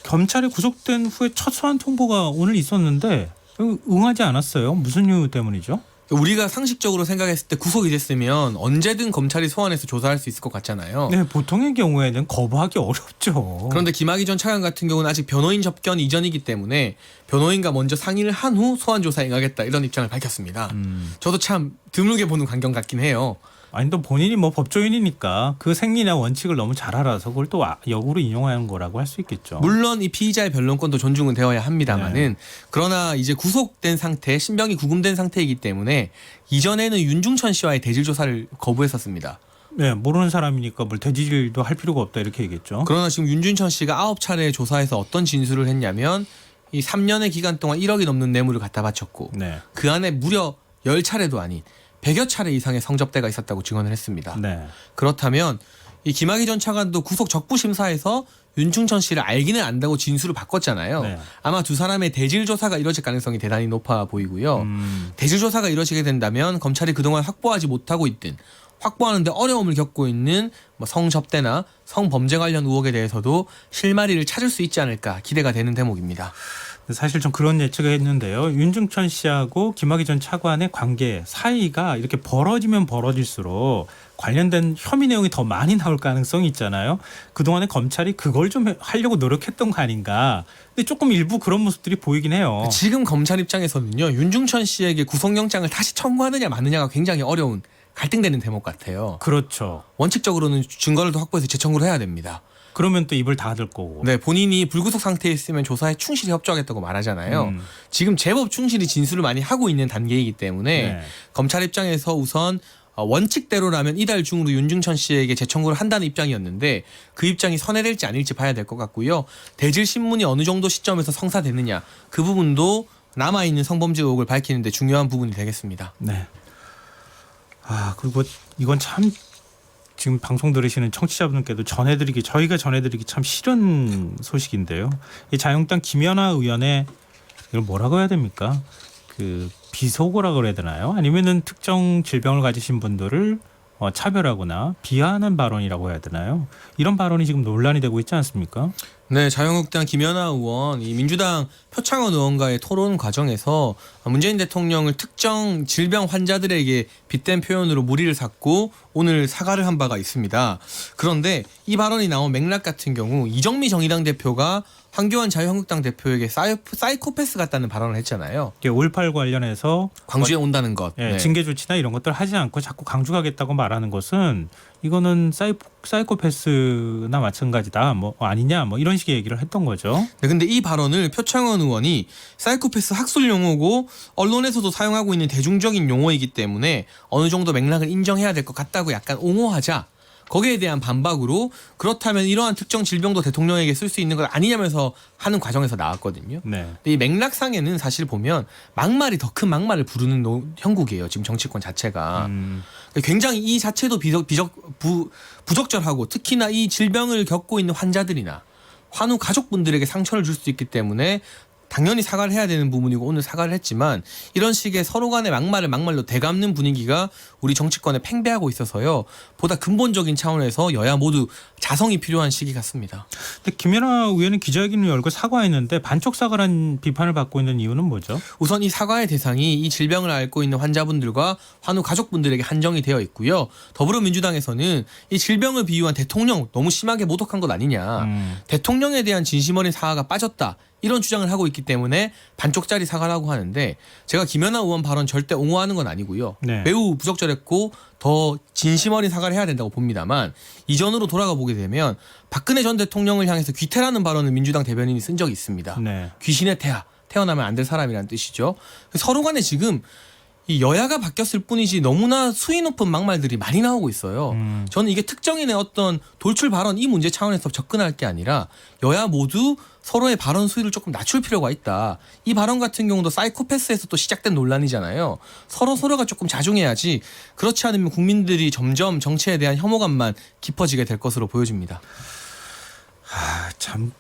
검찰에 구속된 후에 첫 소환 통보가 오늘 있었는데 응하지 않았어요. 무슨 이유 때문이죠? 우리가 상식적으로 생각했을 때 구속이 됐으면 언제든 검찰이 소환해서 조사할 수 있을 것 같잖아요. 네, 보통의 경우에는 거부하기 어렵죠. 그런데 김학의 전 차관 같은 경우는 아직 변호인 접견 이전이기 때문에 변호인과 먼저 상의를 한 후 소환 조사에 응하겠다 이런 입장을 밝혔습니다. 저도 참 드물게 보는 광경 같긴 해요. 아니 또 본인이 뭐 법조인이니까 그 생리나 원칙을 너무 잘 알아서 그걸 또 역으로 인용하는 거라고 할 수 있겠죠. 물론 이 피의자의 변론권도 존중은 되어야 합니다만은 그러나 이제 구속된 상태, 신병이 구금된 상태이기 때문에 이전에는 윤중천 씨와의 대질 조사를 거부했었습니다. 네, 모르는 사람이니까 뭘 대질도 할 필요가 없다 이렇게 얘기했죠. 그러나 지금 윤중천 씨가 9차례 조사에서 어떤 진술을 했냐면 이 3년의 기간 동안 1억이 넘는 뇌물을 갖다 바쳤고 네. 그 안에 무려 10차례도 아닌 100여 차례 이상의 성접대가 있었다고 증언을 했습니다. 네. 그렇다면 이 김학의 전 차관도 구속 적부 심사에서 윤중천 씨를 알기는 안다고 진술을 바꿨잖아요. 네. 아마 두 사람의 대질 조사가 이뤄질 가능성이 대단히 높아 보이고요. 대질 조사가 이뤄지게 된다면 검찰이 그동안 확보하지 못하고 있든 확보하는데 어려움을 겪고 있는 뭐 성접대나 성범죄 관련 의혹에 대해서도 실마리를 찾을 수 있지 않을까 기대가 되는 대목입니다. 사실 좀 그런 예측을 했는데요. 윤중천 씨하고 김학의 전 차관의 관계 사이가 이렇게 벌어지면 벌어질수록 관련된 혐의 내용이 더 많이 나올 가능성이 있잖아요. 그동안에 검찰이 그걸 좀 하려고 노력했던 거 아닌가. 근데 조금 일부 그런 모습들이 보이긴 해요. 지금 검찰 입장에서는요. 윤중천 씨에게 구속영장을 다시 청구하느냐 마느냐가 굉장히 어려운 갈등되는 대목 같아요. 그렇죠. 원칙적으로는 증거를 더 확보해서 재청구를 해야 됩니다. 그러면 또 입을 닫을 거고. 네, 본인이 불구속 상태에 있으면 조사에 충실히 협조하겠다고 말하잖아요. 지금 제법 충실히 진술을 많이 하고 있는 단계이기 때문에 네. 검찰 입장에서 우선 원칙대로라면 이달 중으로 윤중천 씨에게 재청구를 한다는 입장이었는데 그 입장이 선회될지 아닐지 봐야 될 것 같고요. 대질 신문이 어느 정도 시점에서 성사되느냐 그 부분도 남아있는 성범죄 의혹을 밝히는 데 중요한 부분이 되겠습니다. 네. 그리고 이건 참 지금 방송 들으시는 청취자분들께도 저희가 전해드리기 참 싫은 소식인데요. 이 자유한국당 김연아 의원의 이걸 뭐라고 해야 됩니까? 그 비속어라 그래야 되나요? 아니면은 특정 질병을 가지신 분들을 차별하거나 비하하는 발언이라고 해야 되나요? 이런 발언이 지금 논란이 되고 있지 않습니까? 네, 자유한국당 김연아 의원, 이 민주당 표창원 의원과의 토론 과정에서 문재인 대통령을 특정 질병 환자들에게 빗댄 표현으로 무리를 샀고 오늘 사과를 한 바가 있습니다. 그런데 이 발언이 나온 맥락 같은 경우 이정미 정의당 대표가 황교안 자유한국당 대표에게 사이코패스 같다는 발언을 했잖아요. 5.18 관련해서 광주에 온다는 것. 예, 네. 징계 조치나 이런 것들 하지 않고 자꾸 강조하겠다고 말하는 것은 이거는 사이코패스나 마찬가지다. 뭐 아니냐 뭐 이런 식의 얘기를 했던 거죠. 네, 근데 이 발언을 표창원 의원이 사이코패스 학술 용어고 언론에서도 사용하고 있는 대중적인 용어이기 때문에 어느 정도 맥락을 인정해야 될 것 같다고 약간 옹호하자 거기에 대한 반박으로 그렇다면 이러한 특정 질병도 대통령에게 쓸 수 있는 것 아니냐면서 하는 과정에서 나왔거든요. 네. 근데 이 맥락상에는 사실 보면 막말이 더 큰 막말을 부르는 형국이에요. 지금 정치권 자체가. 굉장히 이 자체도 부적절하고 특히나 이 질병을 겪고 있는 환자들이나 환우 가족분들에게 상처를 줄 수 있기 때문에 당연히 사과를 해야 되는 부분이고 오늘 사과를 했지만 이런 식의 서로 간의 막말을 막말로 되갚는 분위기가 우리 정치권에 팽배하고 있어서요. 보다 근본적인 차원에서 여야 모두 자성이 필요한 시기 같습니다. 근데 김연아 의원은 기자회견을 열고 사과했는데 반쪽 사과란 비판을 받고 있는 이유는 뭐죠? 우선 이 사과의 대상이 이 질병을 앓고 있는 환자분들과 환우 가족분들에게 한정이 되어 있고요. 더불어민주당에서는 이 질병을 비유한 대통령 너무 심하게 모독한 것 아니냐. 대통령에 대한 진심 어린 사과가 빠졌다. 이런 주장을 하고 있기 때문에 반쪽짜리 사과라고 하는데 제가 김연아 의원 발언 절대 옹호하는 건 아니고요. 네. 매우 부적절했고 더 진심 어린 사과를 해야 된다고 봅니다만 이전으로 돌아가 보게 되면 박근혜 전 대통령을 향해서 귀태라는 발언을 민주당 대변인이 쓴 적이 있습니다. 네. 귀신의 태아, 태어나면 안 될 사람이라는 뜻이죠. 서로 간에 지금 이 여야가 바뀌었을 뿐이지 너무나 수위 높은 막말들이 많이 나오고 있어요. 저는 이게 특정인의 어떤 돌출 발언 이 문제 차원에서 접근할 게 아니라 여야 모두 서로의 발언 수위를 조금 낮출 필요가 있다. 이 발언 같은 경우도 사이코패스에서 또 시작된 논란이잖아요. 서로가 조금 자중해야지 그렇지 않으면 국민들이 점점 정치에 대한 혐오감만 깊어지게 될 것으로 보여집니다. 참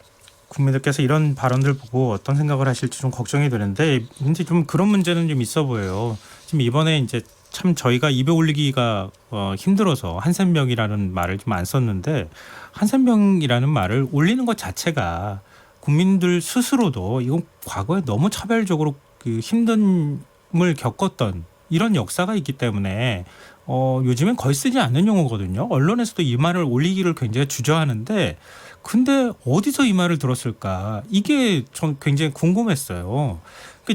국민들께서 이런 발언들 보고 어떤 생각을 하실지 좀 걱정이 되는데 근데 좀 그런 문제는 좀 있어 보여요. 지금 이번에 이제 참 저희가 입에 올리기가 힘들어서 한센병이라는 말을 좀 안 썼는데 한센병이라는 말을 올리는 것 자체가 국민들 스스로도 이건 과거에 너무 차별적으로 그 힘듦을 겪었던 이런 역사가 있기 때문에 요즘엔 거의 쓰지 않는 용어거든요. 언론에서도 이 말을 올리기를 굉장히 주저하는데 근데 어디서 이 말을 들었을까? 이게 전 굉장히 궁금했어요.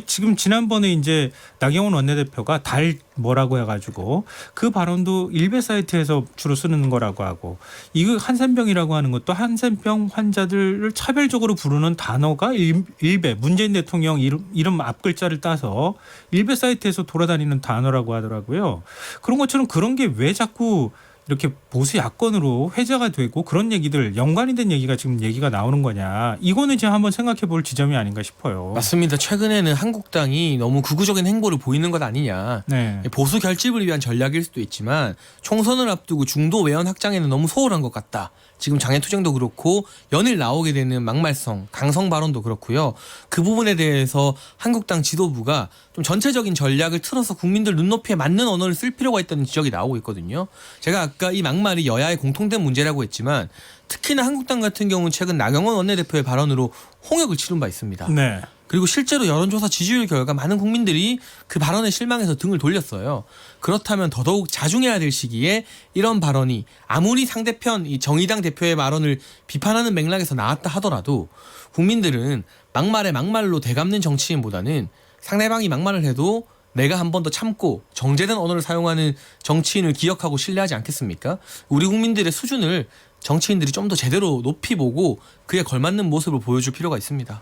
지금 지난번에 이제 나경원 원내대표가 달 뭐라고 해가지고 그 발언도 일베 사이트에서 주로 쓰는 거라고 하고 이거 한센병이라고 하는 것도 한센병 환자들을 차별적으로 부르는 단어가 일베 문재인 대통령 이름 앞글자를 따서 일베 사이트에서 돌아다니는 단어라고 하더라고요. 그런 것처럼 그런 게 왜 자꾸 이렇게 보수 야권으로 회자가 되고 그런 얘기들 연관이 된 얘기가 지금 얘기가 나오는 거냐. 이거는 지금 한번 생각해 볼 지점이 아닌가 싶어요. 맞습니다. 최근에는 한국당이 너무 극우적인 행보를 보이는 것 아니냐. 네. 보수 결집을 위한 전략일 수도 있지만 총선을 앞두고 중도 외연 확장에는 너무 소홀한 것 같다. 지금 장애투쟁도 그렇고 연일 나오게 되는 막말성, 강성 발언도 그렇고요. 그 부분에 대해서 한국당 지도부가 좀 전체적인 전략을 틀어서 국민들 눈높이에 맞는 언어를 쓸 필요가 있다는 지적이 나오고 있거든요. 제가 아까 이 막말이 여야의 공통된 문제라고 했지만 특히나 한국당 같은 경우는 최근 나경원 원내대표의 발언으로 홍역을 치른 바 있습니다. 네. 그리고 실제로 여론조사 지지율 결과 많은 국민들이 그 발언에 실망해서 등을 돌렸어요. 그렇다면 더더욱 자중해야 될 시기에 이런 발언이 아무리 상대편 이 정의당 대표의 발언을 비판하는 맥락에서 나왔다 하더라도 국민들은 막말에 막말로 되갚는 정치인보다는 상대방이 막말을 해도 내가 한 번 더 참고 정제된 언어를 사용하는 정치인을 기억하고 신뢰하지 않겠습니까? 우리 국민들의 수준을 정치인들이 좀 더 제대로 높이 보고 그에 걸맞는 모습을 보여줄 필요가 있습니다.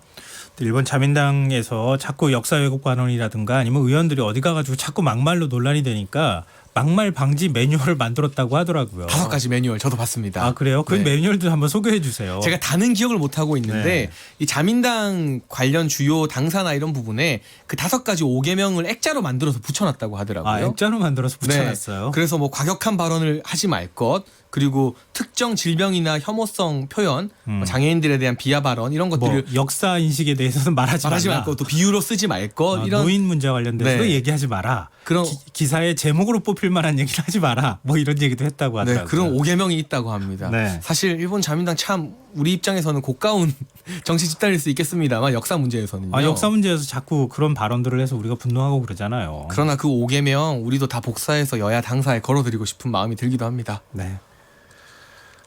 일본 자민당에서 자꾸 역사 왜곡 발언이라든가 아니면 의원들이 어디 가가지고 자꾸 막말로 논란이 되니까 막말 방지 매뉴얼을 만들었다고 하더라고요. 5가지 매뉴얼 저도 봤습니다. 아 그래요? 그 네. 매뉴얼도 한번 소개해 주세요. 제가 다는 기억을 못 하고 있는데 네. 이 자민당 관련 주요 당사나 이런 부분에 그 5가지 5계명을 액자로 만들어서 붙여놨다고 하더라고요. 아 액자로 만들어서 붙여놨어요. 네. 그래서 뭐 과격한 발언을 하지 말 것, 그리고 특정 질병이나 혐오성 표현, 장애인들에 대한 비하 발언 이런 것들을 뭐 역사 인식에 대해서는 말하지 말하지 말라. 말 것, 또 비유로 쓰지 말 것, 이런 노인 문제 관련돼서도 네. 얘기하지 마라. 그런 기사의 제목으로 뽑힐 만한 얘기를 하지 마라. 뭐 이런 얘기도 했다고 네, 하더라고요. 그런 5계명이 있다고 합니다. 네. 사실 일본 자민당 참 우리 입장에서는 고가운 정치 집단일 수 있겠습니다만 역사 문제에서는요. 아, 역사 문제에서 자꾸 그런 발언들을 해서 우리가 분노하고 그러잖아요. 그러나 그 5계명 우리도 다 복사해서 여야 당사에 걸어드리고 싶은 마음이 들기도 합니다. 네.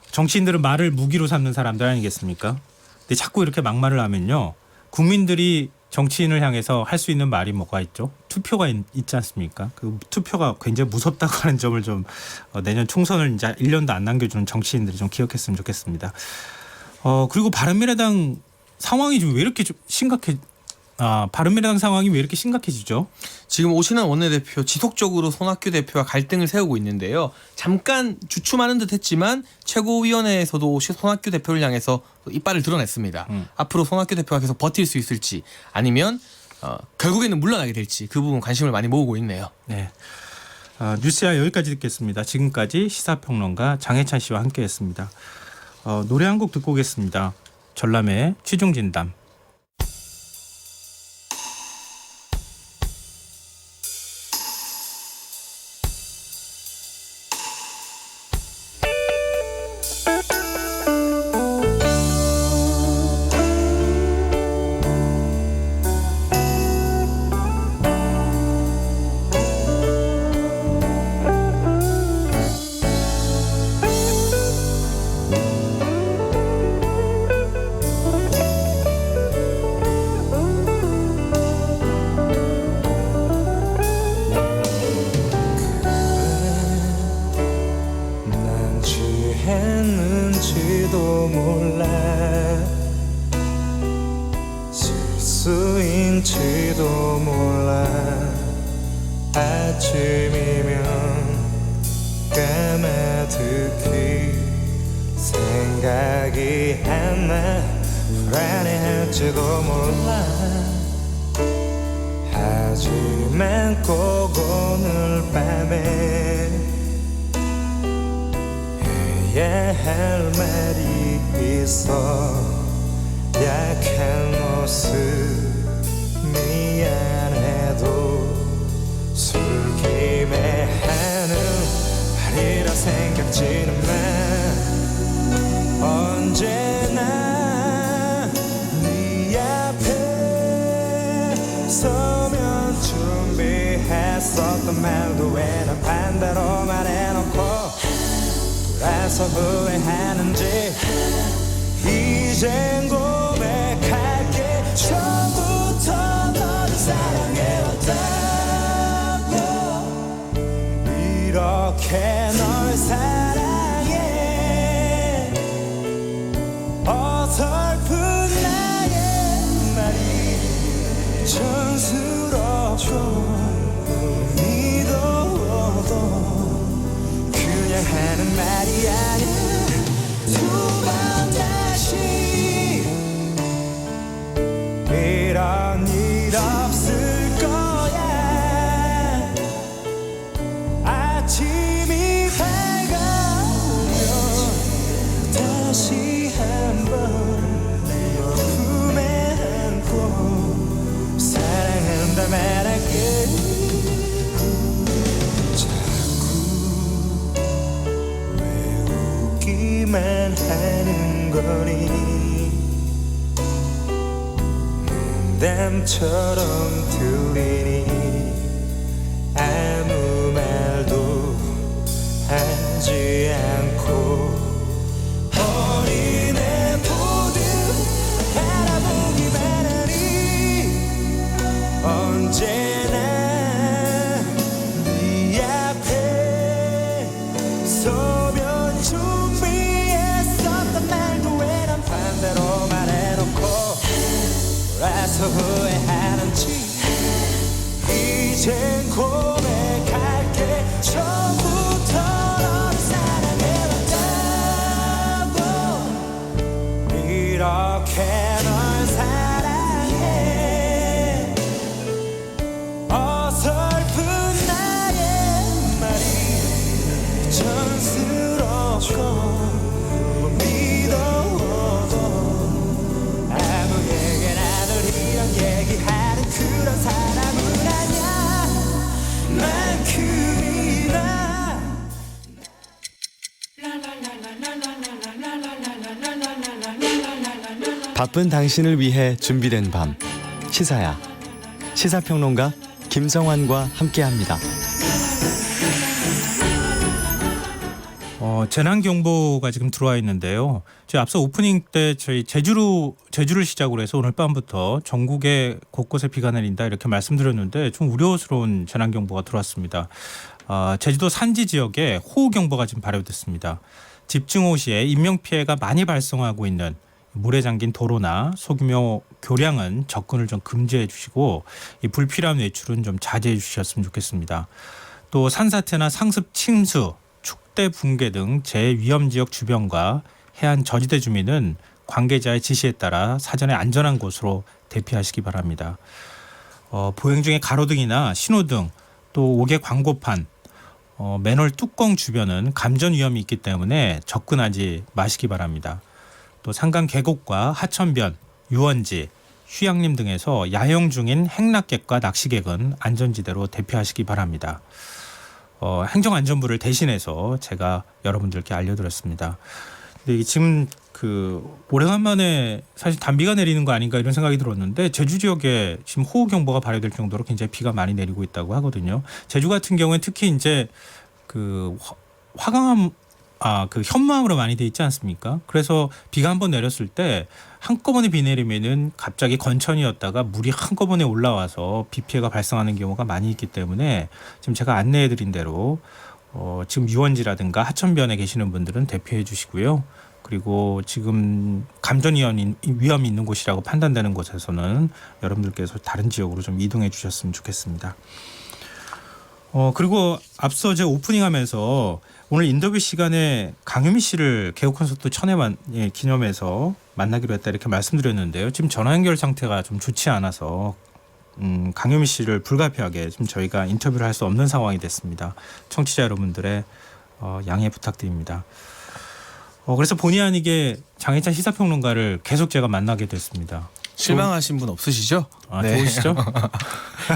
정치인들은 말을 무기로 삼는 사람들 아니겠습니까? 근데 자꾸 이렇게 막말을 하면요. 국민들이 정치인을 향해서 할 수 있는 말이 뭐가 있죠? 투표가 있지 않습니까? 그 투표가 굉장히 무섭다고 하는 점을 좀 내년 총선을 이제 1년도 안 남겨주는 정치인들이 좀 기억했으면 좋겠습니다. 그리고 바른미래당 상황이 좀 왜 이렇게 좀 바른미래당 상황이 왜 이렇게 심각해지죠? 지금 오신환 원내대표 지속적으로 손학규 대표와 갈등을 세우고 있는데요. 잠깐 주춤하는 듯 했지만 최고위원회에서도 손학규 대표를 향해서 이빨을 드러냈습니다. 앞으로 손학규 대표가 계속 버틸 수 있을지 아니면 결국에는 물러나게 될지 그 부분 관심을 많이 모으고 있네요. 네. 뉴스야 여기까지 듣겠습니다. 지금까지 시사평론가 장혜찬 씨와 함께했습니다. 노래 한 곡 듣고 오겠습니다. 전람회 취중진담. 아침이면 까마득히 생각이 하나 불안해할지도 몰라. 하지만 꼭 오늘 밤에 해야 할 말이 있어. 약한 모습 미안해도 술김에 하는 말이라 생각지는 마. 언제나 네 앞에 서면 준비했었던 말도 왜 난 반대로만 해놓고 돌아서 후회하는지. 이젠 고백할게. 처음부터 너를 사랑해왔다고. 이렇게 널 사랑해. 어설픈 나의 말이 촌스럽고 믿어도 그냥 하는 말이 아니야. 두 번 다시 이런 일 없을 거야. 아침이 밝아오면 다시 한번 내 품에 안고 사랑한다 말할게. 자꾸 외우기만 하는 거니. 농담처럼 들리니 아무 말도 하지 않고 어린애 보듯 바라보기만 하니. 언제나 네 앞에 서면 준비했었던 말도 왜 난 반대로 말해놓고 돌아서 후회하는지. 이젠 고백할게. 처음부터 너를 사랑해왔다고. 이렇게 널 사랑해. 어설픈 나의 말이 촌스럽고 믿어도 아무 얘기나 늘 이런 얘기하는 그런 사람은 아니야. 만큼이나 바쁜 당신을 위해 준비된 밤. 시사야. 시사평론가 김성환과 함께합니다. 재난 경보가 지금 들어와 있는데요. 저희 앞서 오프닝 때 저희 제주를 시작으로 해서 오늘 밤부터 전국에 곳곳에 비가 내린다 이렇게 말씀드렸는데 좀 우려스러운 재난 경보가 들어왔습니다. 제주도 산지 지역에 호우 경보가 지금 발효됐습니다. 집중호우 시에 인명 피해가 많이 발생하고 있는 물에 잠긴 도로나 소규모 교량은 접근을 좀 금지해 주시고 이 불필요한 외출은 좀 자제해 주셨으면 좋겠습니다. 또 산사태나 상습 침수, 축대 붕괴 등 재위험 지역 주변과 해안 저지대 주민은 관계자의 지시에 따라 사전에 안전한 곳으로 대피하시기 바랍니다. 보행 중에 가로등이나 신호등 또 옥외 광고판, 맨홀 뚜껑 주변은 감전 위험이 있기 때문에 접근하지 마시기 바랍니다. 또 산간 계곡과 하천변, 유원지, 휴양림 등에서 야영 중인 행락객과 낚시객은 안전지대로 대피하시기 바랍니다. 행정안전부를 대신해서 제가 여러분들께 알려드렸습니다. 근데 지금 오래간만에 사실 단비가 내리는 거 아닌가 이런 생각이 들었는데 제주 지역에 지금 호우 경보가 발효될 정도로 굉장히 비가 많이 내리고 있다고 하거든요. 제주 같은 경우에 특히 이제 화강암 현무암으로 많이 돼 있지 않습니까? 그래서 비가 한번 내렸을 때 한꺼번에 비 내리면은 갑자기 건천이었다가 물이 한꺼번에 올라와서 비 피해가 발생하는 경우가 많이 있기 때문에 지금 제가 안내해드린 대로 지금 유원지라든가 하천변에 계시는 분들은 대피해 주시고요. 그리고 지금 감전 위험이 있는 곳이라고 판단되는 곳에서는 여러분들께서 다른 지역으로 좀 이동해 주셨으면 좋겠습니다. 그리고 앞서 제가 오프닝하면서 오늘 인터뷰 시간에 강유미 씨를 개국 콘서트 1000회 기념해서 만나기로 했다 이렇게 말씀드렸는데요. 지금 전화 연결 상태가 좀 좋지 않아서 강유미 씨를 불가피하게 지금 저희가 인터뷰를 할 수 없는 상황이 됐습니다. 청취자 여러분들의 양해 부탁드립니다. 그래서 본의 아니게 장혜찬 시사평론가를 계속 제가 만나게 됐습니다. 실망하신 분 없으시죠? 네. 좋으시죠?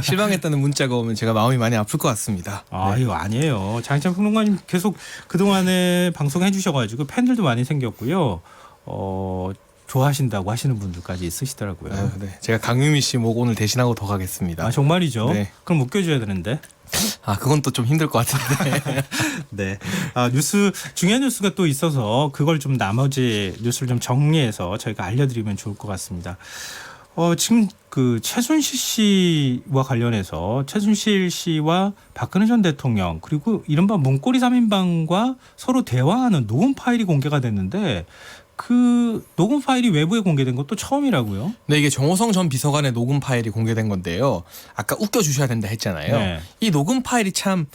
실망했다는 문자가 오면 제가 마음이 많이 아플 것 같습니다. 네. 이거 아니에요. 장혜찬 평론가님 계속 그동안에 방송해 주셔가지고 팬들도 많이 생겼고요. 좋아하신다고 하시는 분들까지 있으시더라고요. 네. 제가 강유미 씨 목 오늘 대신하고 더 가겠습니다. 정말이죠? 네. 그럼 웃겨줘야 되는데. 그건 또 좀 힘들 것 같은데. 네. 중요한 뉴스가 또 있어서 그걸 좀 나머지 뉴스를 좀 정리해서 저희가 알려드리면 좋을 것 같습니다. 지금 그 최순실 씨와 관련해서 최순실 씨와 박근혜 전 대통령 그리고 이른바 문고리 3인방과 서로 대화하는 녹음 파일이 공개가 됐는데 그 녹음 파일이 외부에 공개된 것도 처음이라고요? 네, 이게 정호성 전 비서관의 녹음 파일이 공개된 건데요. 아까 웃겨주셔야 된다 했잖아요. 네. 이 녹음 파일이 참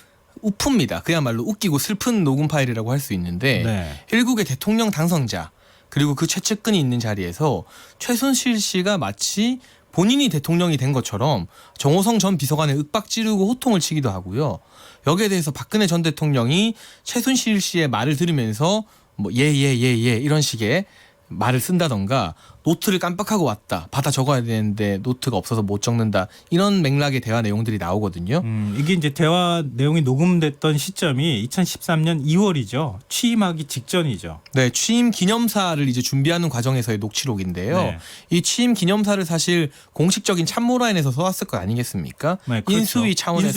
우프입니다. 그야말로 웃기고 슬픈 녹음 파일이라고 할 수 있는데 네. 일국의 대통령 당선자 그리고 그 최측근이 있는 자리에서 최순실 씨가 마치 본인이 대통령이 된 것처럼 정호성 전 비서관에 윽박 지르고 호통을 치기도 하고요. 여기에 대해서 박근혜 전 대통령이 최순실 씨의 말을 들으면서 이런 식의 말을 쓴다던가 노트를 깜빡하고 왔다. 받아 적어야 되는데 노트가 없어서 못 적는다. 이런 맥락의 대화 내용들이 나오거든요. 이게 이제 대화 내용이 녹음됐던 시점이 2013년 2월이죠. 취임하기 직전이죠. 네, 취임 기념사를 이제 준비하는 과정에서의 녹취록인데요. 네. 이 취임 기념사를 사실 공식적인 참모라인에서 써왔을 것 아니겠습니까? 네, 그렇죠. 인수위 차원에서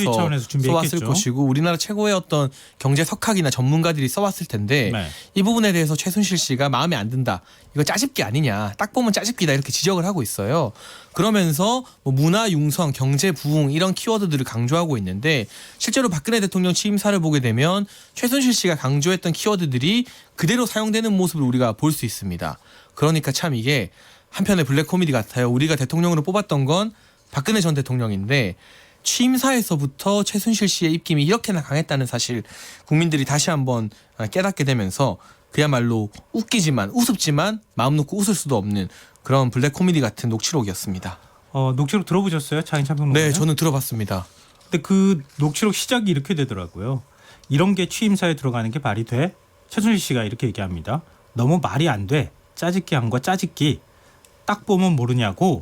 준비했겠죠. 써왔을 것이고 우리나라 최고의 어떤 경제 석학이나 전문가들이 써왔을 텐데 네. 이 부분에 대해서 최순실 씨가 마음에 안 든다. 이거 짜집기 아니냐. 딱 보면 짜집기다 이렇게 지적을 하고 있어요. 그러면서 문화 융성, 경제 부흥 이런 키워드들을 강조하고 있는데 실제로 박근혜 대통령 취임사를 보게 되면 최순실 씨가 강조했던 키워드들이 그대로 사용되는 모습을 우리가 볼 수 있습니다. 그러니까 참 이게 한편의 블랙 코미디 같아요. 우리가 대통령으로 뽑았던 건 박근혜 전 대통령인데 취임사에서부터 최순실 씨의 입김이 이렇게나 강했다는 사실 국민들이 다시 한번 깨닫게 되면서 그야말로 웃기지만 우습지만 마음 놓고 웃을 수도 없는 그런 블랙 코미디 같은 녹취록이었습니다. 녹취록 들어보셨어요? 장혜찬 평론가? 네, 저는 들어봤습니다. 근데 그 녹취록 시작이 이렇게 되더라고요. 이런 게 취임사에 들어가는 게 말이 돼? 최순실 씨가 이렇게 얘기합니다. 너무 말이 안 돼. 짜집기 한 거 짜집기. 딱 보면 모르냐고.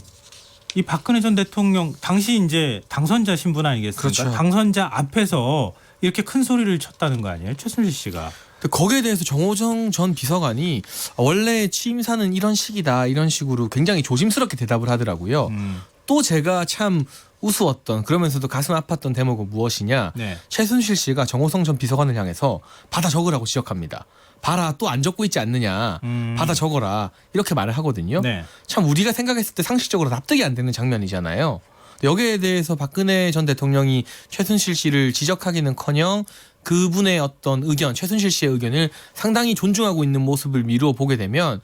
이 박근혜 전 대통령 당시 이제 당선자 신분 아니겠습니까? 그렇죠. 당선자 앞에서 이렇게 큰 소리를 쳤다는 거 아니에요? 최순실 씨가. 거기에 대해서 정호정 전 비서관이 원래 취임사는 이런 식이다 이런 식으로 굉장히 조심스럽게 대답을 하더라고요. 또 제가 참 우스웠던 그러면서도 가슴 아팠던 대목은 무엇이냐. 네. 최순실 씨가 정호성 전 비서관을 향해서 받아 적으라고 지적합니다. 봐라 또 안 적고 있지 않느냐. 받아 적어라 이렇게 말을 하거든요. 네. 참 우리가 생각했을 때 상식적으로 납득이 안 되는 장면이잖아요. 여기에 대해서 박근혜 전 대통령이 최순실 씨를 지적하기는커녕 그분의 어떤 의견, 최순실 씨의 의견을 상당히 존중하고 있는 모습을 미루어 보게 되면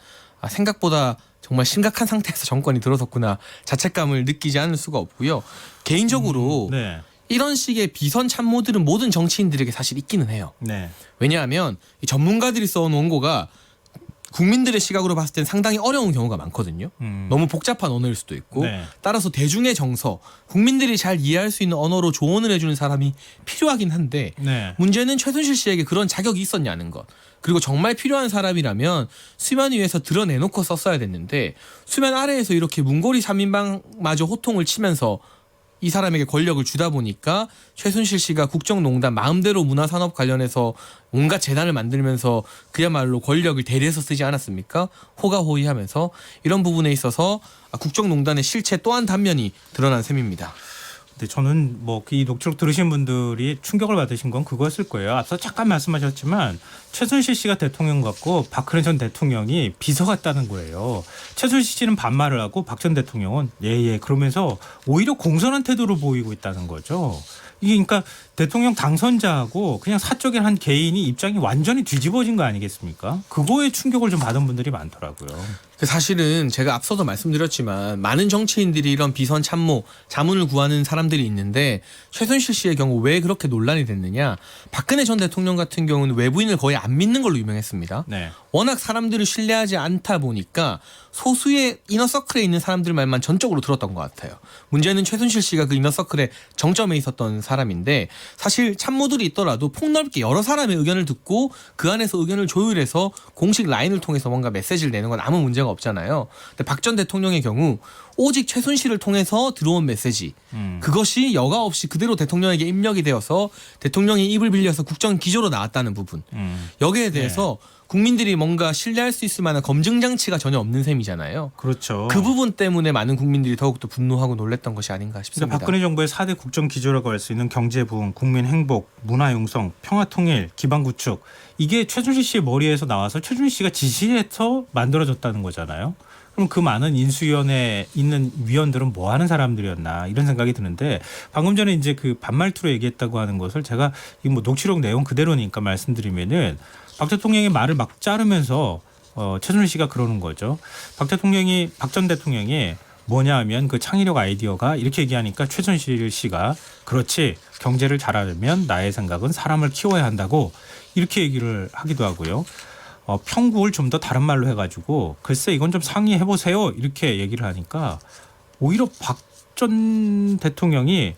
생각보다 정말 심각한 상태에서 정권이 들어섰구나 자책감을 느끼지 않을 수가 없고요. 개인적으로 네. 이런 식의 비선 참모들은 모든 정치인들에게 사실 있기는 해요. 네. 왜냐하면 이 전문가들이 써온 원고가 국민들의 시각으로 봤을 땐 상당히 어려운 경우가 많거든요. 너무 복잡한 언어일 수도 있고 네. 따라서 대중의 정서, 국민들이 잘 이해할 수 있는 언어로 조언을 해주는 사람이 필요하긴 한데 네. 문제는 최순실 씨에게 그런 자격이 있었냐는 것. 그리고 정말 필요한 사람이라면 수면 위에서 드러내놓고 썼어야 됐는데 수면 아래에서 이렇게 문고리 3인방마저 호통을 치면서 이 사람에게 권력을 주다 보니까 최순실 씨가 국정농단 마음대로 문화산업 관련해서 온갖 재단을 만들면서 그야말로 권력을 대리해서 쓰지 않았습니까? 호가호위하면서 이런 부분에 있어서 국정농단의 실체 또 한 단면이 드러난 셈입니다. 근데 저는 이 녹취록 들으신 분들이 충격을 받으신 건 그거였을 거예요. 앞서 잠깐 말씀하셨지만 최순실 씨가 대통령 같고 박근혜 전 대통령이 비서 같다는 거예요. 최순실 씨는 반말을 하고 박 전 대통령은 예 그러면서 오히려 공손한 태도를 보이고 있다는 거죠. 이게 그러니까 대통령 당선자하고 그냥 사적인 한 개인이 입장이 완전히 뒤집어진 거 아니겠습니까? 그거에 충격을 좀 받은 분들이 많더라고요. 사실은 제가 앞서도 말씀드렸지만 많은 정치인들이 이런 비선 참모, 자문을 구하는 사람들이 있는데 최순실 씨의 경우 왜 그렇게 논란이 됐느냐. 박근혜 전 대통령 같은 경우는 외부인을 거의 안 믿는 걸로 유명했습니다. 네. 워낙 사람들을 신뢰하지 않다 보니까 소수의 이너서클에 있는 사람들 말만 전적으로 들었던 것 같아요. 문제는 최순실 씨가 그 이너서클의 정점에 있었던 사람인데 사실 참모들이 있더라도 폭넓게 여러 사람의 의견을 듣고 그 안에서 의견을 조율해서 공식 라인을 통해서 뭔가 메시지를 내는 건 아무 문제가 없잖아요. 근데 박 전 대통령의 경우 오직 최순실을 통해서 들어온 메시지 그것이 여과 없이 그대로 대통령에게 입력이 되어서 대통령이 입을 빌려서 국정기조로 나왔다는 부분 여기에 대해서 국민들이 뭔가 신뢰할 수 있을 만한 검증 장치가 전혀 없는 셈이잖아요. 그렇죠. 그 부분 때문에 많은 국민들이 더욱더 분노하고 놀랬던 것이 아닌가 그러니까 싶습니다. 박근혜 정부의 4대 국정 기조라고 할 수 있는 경제 부흥, 국민 행복, 문화 융성, 평화 통일, 기반 구축 이게 최순실 씨의 머리에서 나와서 최순실 씨가 지시해서 만들어졌다는 거잖아요. 그럼 그 많은 인수위원회에 있는 위원들은 뭐 하는 사람들이었나 이런 생각이 드는데 방금 전에 이제 그 반말투로 얘기했다고 하는 것을 제가 이 뭐 녹취록 내용 그대로니까 말씀드리면은 박 대통령의 말을 막 자르면서 최순실 씨가 그러는 거죠. 박 전 대통령이 뭐냐 하면 그 창의력 아이디어가 이렇게 얘기하니까 최순실 씨가 그렇지 경제를 잘하려면 나의 생각은 사람을 키워야 한다고 이렇게 얘기를 하기도 하고요. 평구를 좀 더 다른 말로 해가지고 글쎄 이건 좀 상의해 보세요 이렇게 얘기를 하니까 오히려 박 전 대통령이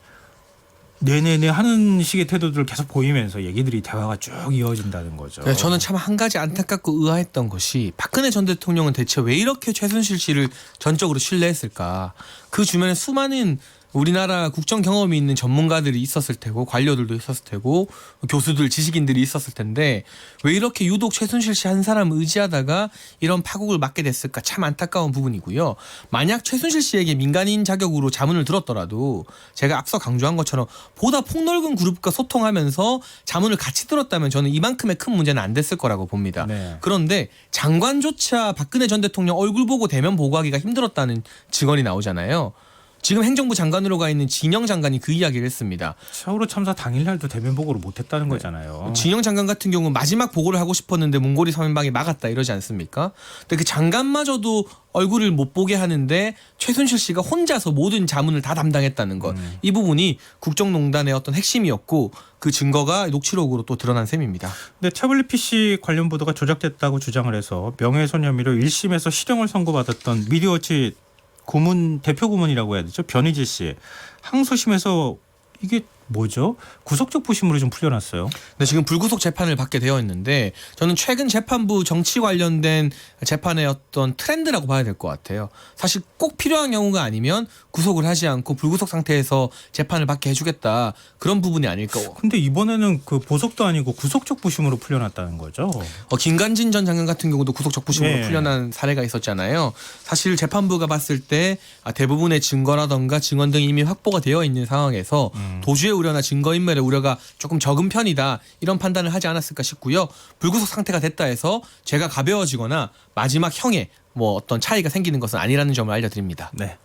네네네 하는 식의 태도들을 계속 보이면서 얘기들이 대화가 쭉 이어진다는 거죠. 네, 저는 참 한 가지 안타깝고 의아했던 것이 박근혜 전 대통령은 대체 왜 이렇게 최순실 씨를 전적으로 신뢰했을까. 그 주변에 수많은 우리나라 국정 경험이 있는 전문가들이 있었을 테고 관료들도 있었을 테고 교수들 지식인들이 있었을 텐데 왜 이렇게 유독 최순실 씨 한 사람 의지하다가 이런 파국을 맞게 됐을까 참 안타까운 부분이고요. 만약 최순실 씨에게 민간인 자격으로 자문을 들었더라도 제가 앞서 강조한 것처럼 보다 폭넓은 그룹과 소통하면서 자문을 같이 들었다면 저는 이만큼의 큰 문제는 안 됐을 거라고 봅니다. 네. 그런데 장관조차 박근혜 전 대통령 얼굴 보고 대면 보고하기가 힘들었다는 증언이 나오잖아요. 지금 행정부 장관으로 가 있는 진영 장관이 그 이야기를 했습니다. 세월호 참사 당일날도 대면 보고를 못했다는 거잖아요. 진영 장관 같은 경우는 마지막 보고를 하고 싶었는데 문고리 3인방이 막았다 이러지 않습니까? 근데 그 장관마저도 얼굴을 못 보게 하는데 최순실 씨가 혼자서 모든 자문을 다 담당했다는 것. 이 부분이 국정농단의 어떤 핵심이었고 그 증거가 녹취록으로 또 드러난 셈입니다. 근데 태블릿 PC 관련 보도가 조작됐다고 주장을 해서 명예훼손 혐의로 1심에서 실형을 선고받았던 미디어워치 대표 고문이라고 해야 되죠. 변희재 씨. 항소심에서 이게 뭐죠? 구속적 부심으로 좀 풀려났어요. 네, 지금 불구속 재판을 받게 되어 있는데 저는 최근 재판부 정치 관련된 재판의 어떤 트렌드라고 봐야 될 것 같아요. 사실 꼭 필요한 경우가 아니면 구속을 하지 않고 불구속 상태에서 재판을 받게 해주겠다. 그런 부분이 아닐까. 근데 이번에는 그 보석도 아니고 구속적 부심으로 풀려났다는 거죠. 김관진 전 장관 같은 경우도 구속적 부심으로 네. 풀려난 사례가 있었잖아요. 사실 재판부가 봤을 때 대부분의 증거라던가 증언 등이 이미 확보가 되어 있는 상황에서 도주의 우려나 증거인멸의 우려가 조금 적은 편이다 이런 판단을 하지 않았을까 싶고요. 불구속 상태가 됐다 해서 죄가 가벼워지거나 마지막 형에 뭐 어떤 차이가 생기는 것은 아니라는 점을 알려드립니다. 네.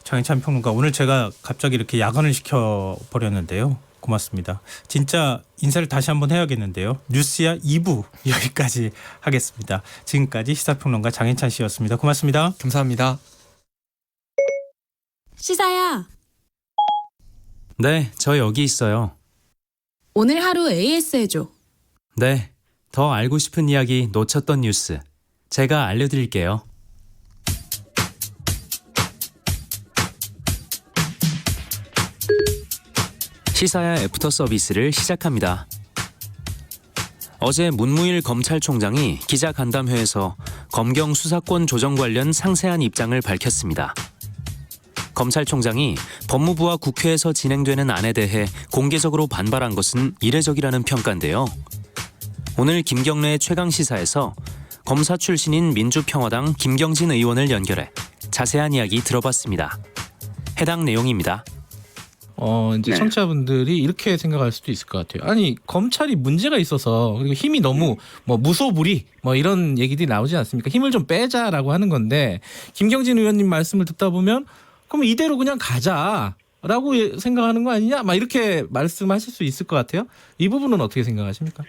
장희찬 평론가 오늘 제가 갑자기 이렇게 야근을 시켜버렸는데요. 고맙습니다. 진짜 인사를 다시 한번 해야겠는데요. 뉴스야 2부 여기까지 하겠습니다. 지금까지 시사평론가 장희찬 씨였습니다. 고맙습니다. 감사합니다. 시사야, 네, 저 여기 있어요. 오늘 하루 AS 해줘. 네, 더 알고 싶은 이야기 놓쳤던 뉴스 제가 알려드릴게요. 시사야 애프터 서비스를 시작합니다. 어제 문무일 검찰총장이 기자간담회에서 검경 수사권 조정 관련 상세한 입장을 밝혔습니다. 검찰총장이 법무부와 국회에서 진행되는 안에 대해 공개적으로 반발한 것은 이례적이라는 평가인데요. 오늘 김경래의 최강시사에서 검사 출신인 민주평화당 김경진 의원을 연결해 자세한 이야기 들어봤습니다. 해당 내용입니다. 이제 청취자분들이 이렇게 생각할 수도 있을 것 같아요. 아니, 검찰이 문제가 있어서 그리고 힘이 너무 무소불위 이런 얘기들이 나오지 않습니까? 힘을 좀 빼자라고 하는 건데 김경진 의원님 말씀을 듣다 보면 그럼 이대로 그냥 가자라고 생각하는 거 아니냐? 이렇게 말씀하실 수 있을 것 같아요. 이 부분은 어떻게 생각하십니까?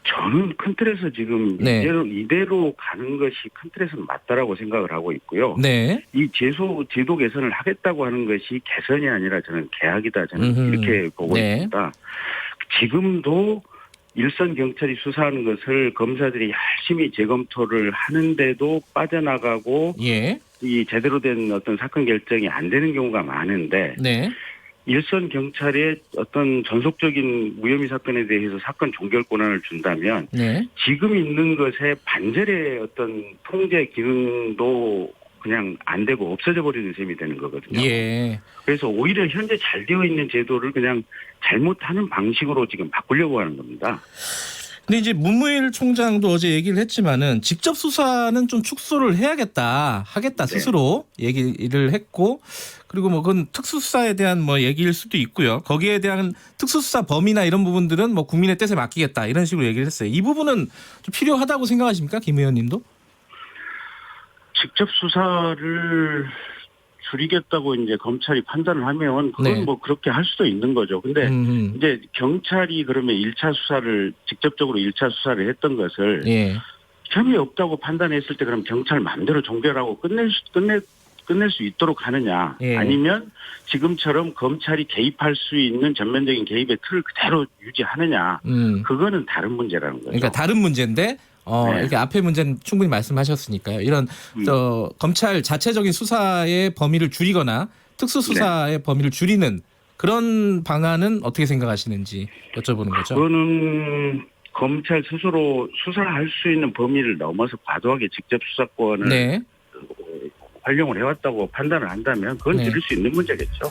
저는 큰 틀에서 지금 네. 이대로 가는 것이 큰 틀에서는 맞다라고 생각을 하고 있고요. 네. 이 제도 개선을 하겠다고 하는 것이 개선이 아니라 저는 개혁이다. 저는 이렇게 보고 네. 있습니다. 지금도 일선 경찰이 수사하는 것을 검사들이 열심히 재검토를 하는데도 빠져나가고 예. 이 제대로 된 어떤 사건 결정이 안 되는 경우가 많은데 네. 일선 경찰의 어떤 전속적인 무혐의 사건에 대해서 사건 종결 권한을 준다면 네. 지금 있는 것에 반절의 어떤 통제 기능도 그냥 안 되고 없어져 버리는 셈이 되는 거거든요. 예. 그래서 오히려 현재 잘 되어 있는 제도를 그냥 잘못하는 방식으로 지금 바꾸려고 하는 겁니다. 근데 이제 문무일 총장도 어제 얘기를 했지만은 직접 수사는 좀 축소를 하겠다 스스로 얘기를 했고, 그리고 뭐 그건 특수수사에 대한 뭐 얘기일 수도 있고요. 거기에 대한 특수수사 범위나 이런 부분들은 뭐 국민의 뜻에 맡기겠다 이런 식으로 얘기를 했어요. 이 부분은 좀 필요하다고 생각하십니까, 김 의원님도? 직접 수사를 줄이겠다고 이제 검찰이 판단을 하면 그건 네. 뭐 그렇게 할 수도 있는 거죠. 근데 이제 경찰이 그러면 1차 수사를 직접적으로 1차 수사를 했던 것을 예. 혐의 없다고 판단했을 때 그럼 경찰 마음대로 종결하고 끝낼 수 있도록 하느냐, 예. 아니면 지금처럼 검찰이 개입할 수 있는 전면적인 개입의 틀을 그대로 유지하느냐, 그거는 다른 문제라는 거죠. 그러니까 다른 문제인데 네. 이렇게 앞에 문제는 충분히 말씀하셨으니까요. 이런 검찰 자체적인 수사의 범위를 줄이거나 특수수사의 범위를 줄이는 그런 방안은 어떻게 생각하시는지 여쭤보는 거죠. 그거는 검찰 스스로 수사할 수 있는 범위를 넘어서 과도하게 직접 수사권을 네. 활용을 해왔다고 판단을 한다면 그건 네. 줄일 수 있는 문제겠죠.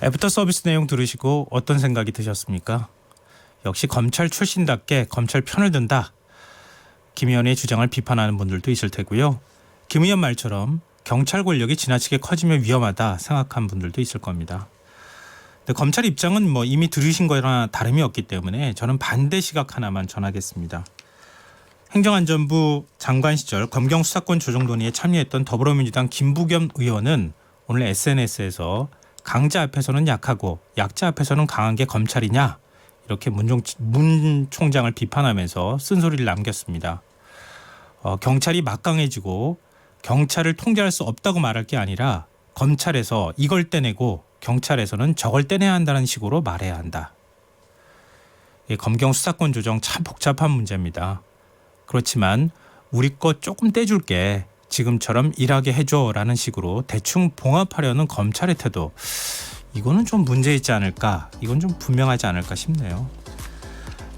애프터 서비스 내용 들으시고 어떤 생각이 드셨습니까? 역시 검찰 출신답게 검찰 편을 든다. 김 의원의 주장을 비판하는 분들도 있을 테고요. 김 의원 말처럼 경찰 권력이 지나치게 커지면 위험하다 생각한 분들도 있을 겁니다. 근데 검찰 입장은 뭐 이미 들으신 거나 다름이 없기 때문에 저는 반대 시각 하나만 전하겠습니다. 행정안전부 장관 시절 검경 수사권 조정 논의에 참여했던 더불어민주당 김부겸 의원은 오늘 SNS에서 강자 앞에서는 약하고 약자 앞에서는 강한 게 검찰이냐, 이렇게 문 총장을 비판하면서 쓴소리를 남겼습니다. 경찰이 막강해지고 경찰을 통제할 수 없다고 말할 게 아니라 검찰에서 이걸 떼내고 경찰에서는 저걸 떼내야 한다는 식으로 말해야 한다. 검경 수사권 조정 참 복잡한 문제입니다. 그렇지만 우리 거 조금 떼줄게, 지금처럼 일하게 해줘라는 식으로 대충 봉합하려는 검찰의 태도, 이거는 좀 문제 있지 않을까, 이건 좀 분명하지 않을까 싶네요.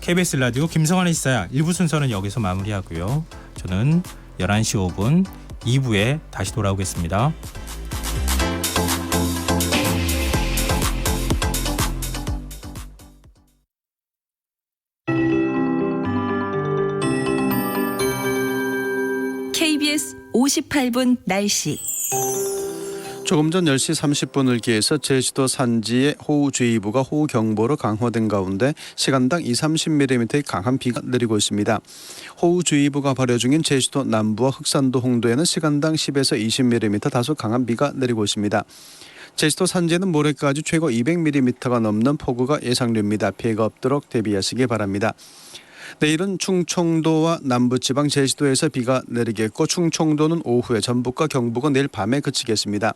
KBS 라디오 김성환의 시사야 1부 순서는 여기서 마무리하고요. 저는 11시 5분 2부에 다시 돌아오겠습니다. KBS 58분 날씨. 조금 전 10시 30분을 기해서 제주도 산지에 호우주의보가 호우경보로 강화된 가운데 시간당 20-30mm의 강한 비가 내리고 있습니다. 호우주의보가 발효 중인 제주도 남부와 흑산도 홍도에는 시간당 10에서 20mm 다소 강한 비가 내리고 있습니다. 제주도 산지에는 모레까지 최고 200mm가 넘는 폭우가 예상됩니다. 피해가 없도록 대비하시기 바랍니다. 내일은 충청도와 남부지방 제주도에서 비가 내리겠고 충청도는 오후에, 전북과 경북은 내일 밤에 그치겠습니다.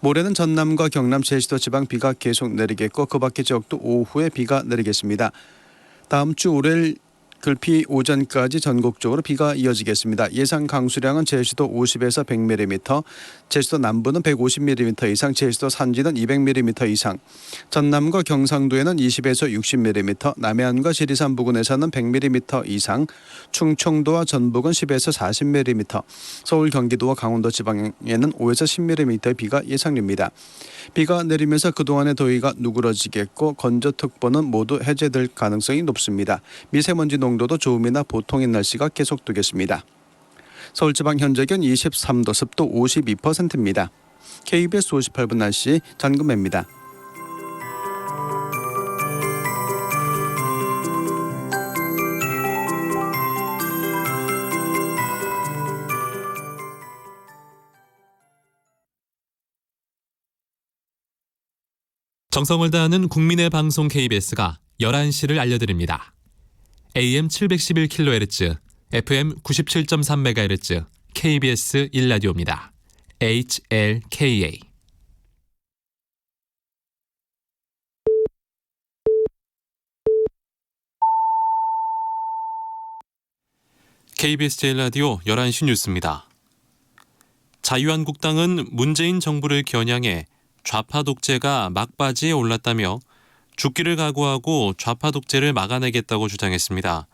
모레는 전남과 경남 제주도 지방 비가 계속 내리겠고 그 밖의 지역도 오후에 비가 내리겠습니다. 다음 주 월요일 글피 오전까지 전국적으로 비가 이어지겠습니다. 예상 강수량은 제주도 50에서 100mm, 제주도 남부는 150mm 이상, 제주도 산지는 200mm 이상, 전남과 경상도에는 20에서 60mm, 남해안과 지리산 부근에서는 100mm 이상, 충청도와 전북은 10에서 40mm, 서울, 경기도와 강원도 지방에는 5에서 10mm의 비가 예상됩니다. 비가 내리면서 그동안의 더위가 누그러지겠고 건조특보는 모두 해제될 가능성이 높습니다. 미세먼지 농도도 좋음이나 보통인 날씨가 계속되겠습니다. 서울지방 현재 기온 23도, 습도 52%입니다. KBS 58분 날씨 전금매입니다. 정성을 다하는 국민의 방송 KBS가 11시를 알려드립니다. AM 711kHz, FM 97.3MHz, KBS 1라디오입니다. HLKA. KBS 제1라디오 11시 뉴스입니다. 자유한국당은 문재인 정부를 겨냥해 좌파 독재가 막바지에 올랐다며 죽기를 각오하고 좌파 독재를 막아내겠다고 주장했습니다.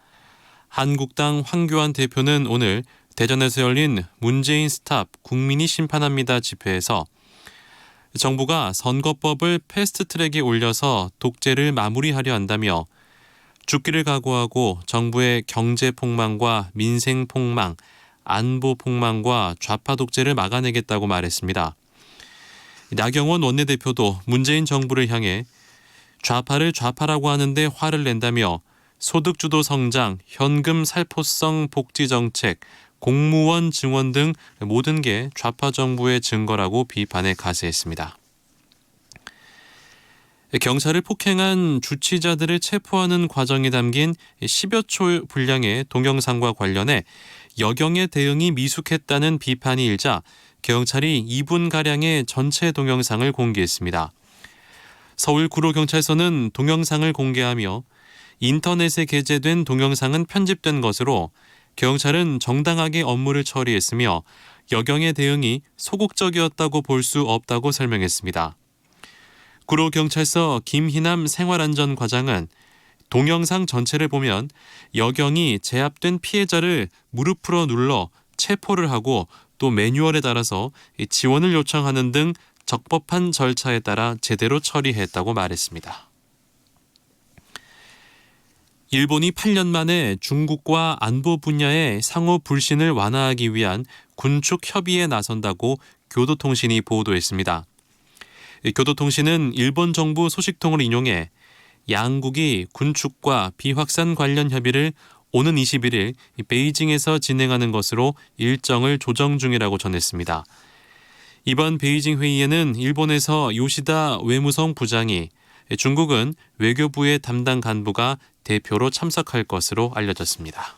한국당 황교안 대표는 오늘 대전에서 열린 문재인 스탑 국민이 심판합니다 집회에서 정부가 선거법을 패스트트랙에 올려서 독재를 마무리하려 한다며 죽기를 각오하고 정부의 경제 폭망과 민생 폭망, 안보 폭망과 좌파 독재를 막아내겠다고 말했습니다. 나경원 원내대표도 문재인 정부를 향해 좌파를 좌파라고 하는데 화를 낸다며 소득주도 성장, 현금 살포성 복지 정책, 공무원 증원 등 모든 게 좌파 정부의 증거라고 비판에 가세했습니다. 경찰을 폭행한 주치자들을 체포하는 과정이 담긴 10여 초 분량의 동영상과 관련해 여경의 대응이 미숙했다는 비판이 일자 경찰이 2분가량의 전체 동영상을 공개했습니다. 서울 구로경찰서는 동영상을 공개하며 인터넷에 게재된 동영상은 편집된 것으로 경찰은 정당하게 업무를 처리했으며 여경의 대응이 소극적이었다고 볼 수 없다고 설명했습니다. 구로경찰서 김희남 생활안전과장은 동영상 전체를 보면 여경이 제압된 피해자를 무릎으로 눌러 체포를 하고 또 매뉴얼에 따라서 지원을 요청하는 등 적법한 절차에 따라 제대로 처리했다고 말했습니다. 일본이 8년 만에 중국과 안보 분야의 상호 불신을 완화하기 위한 군축 협의에 나선다고 교도통신이 보도했습니다. 교도통신은 일본 정부 소식통을 인용해 양국이 군축과 비확산 관련 협의를 오는 21일 베이징에서 진행하는 것으로 일정을 조정 중이라고 전했습니다. 이번 베이징 회의에는 일본에서 요시다 외무성 부장이, 중국은 외교부의 담당 간부가 대표로 참석할 것으로 알려졌습니다.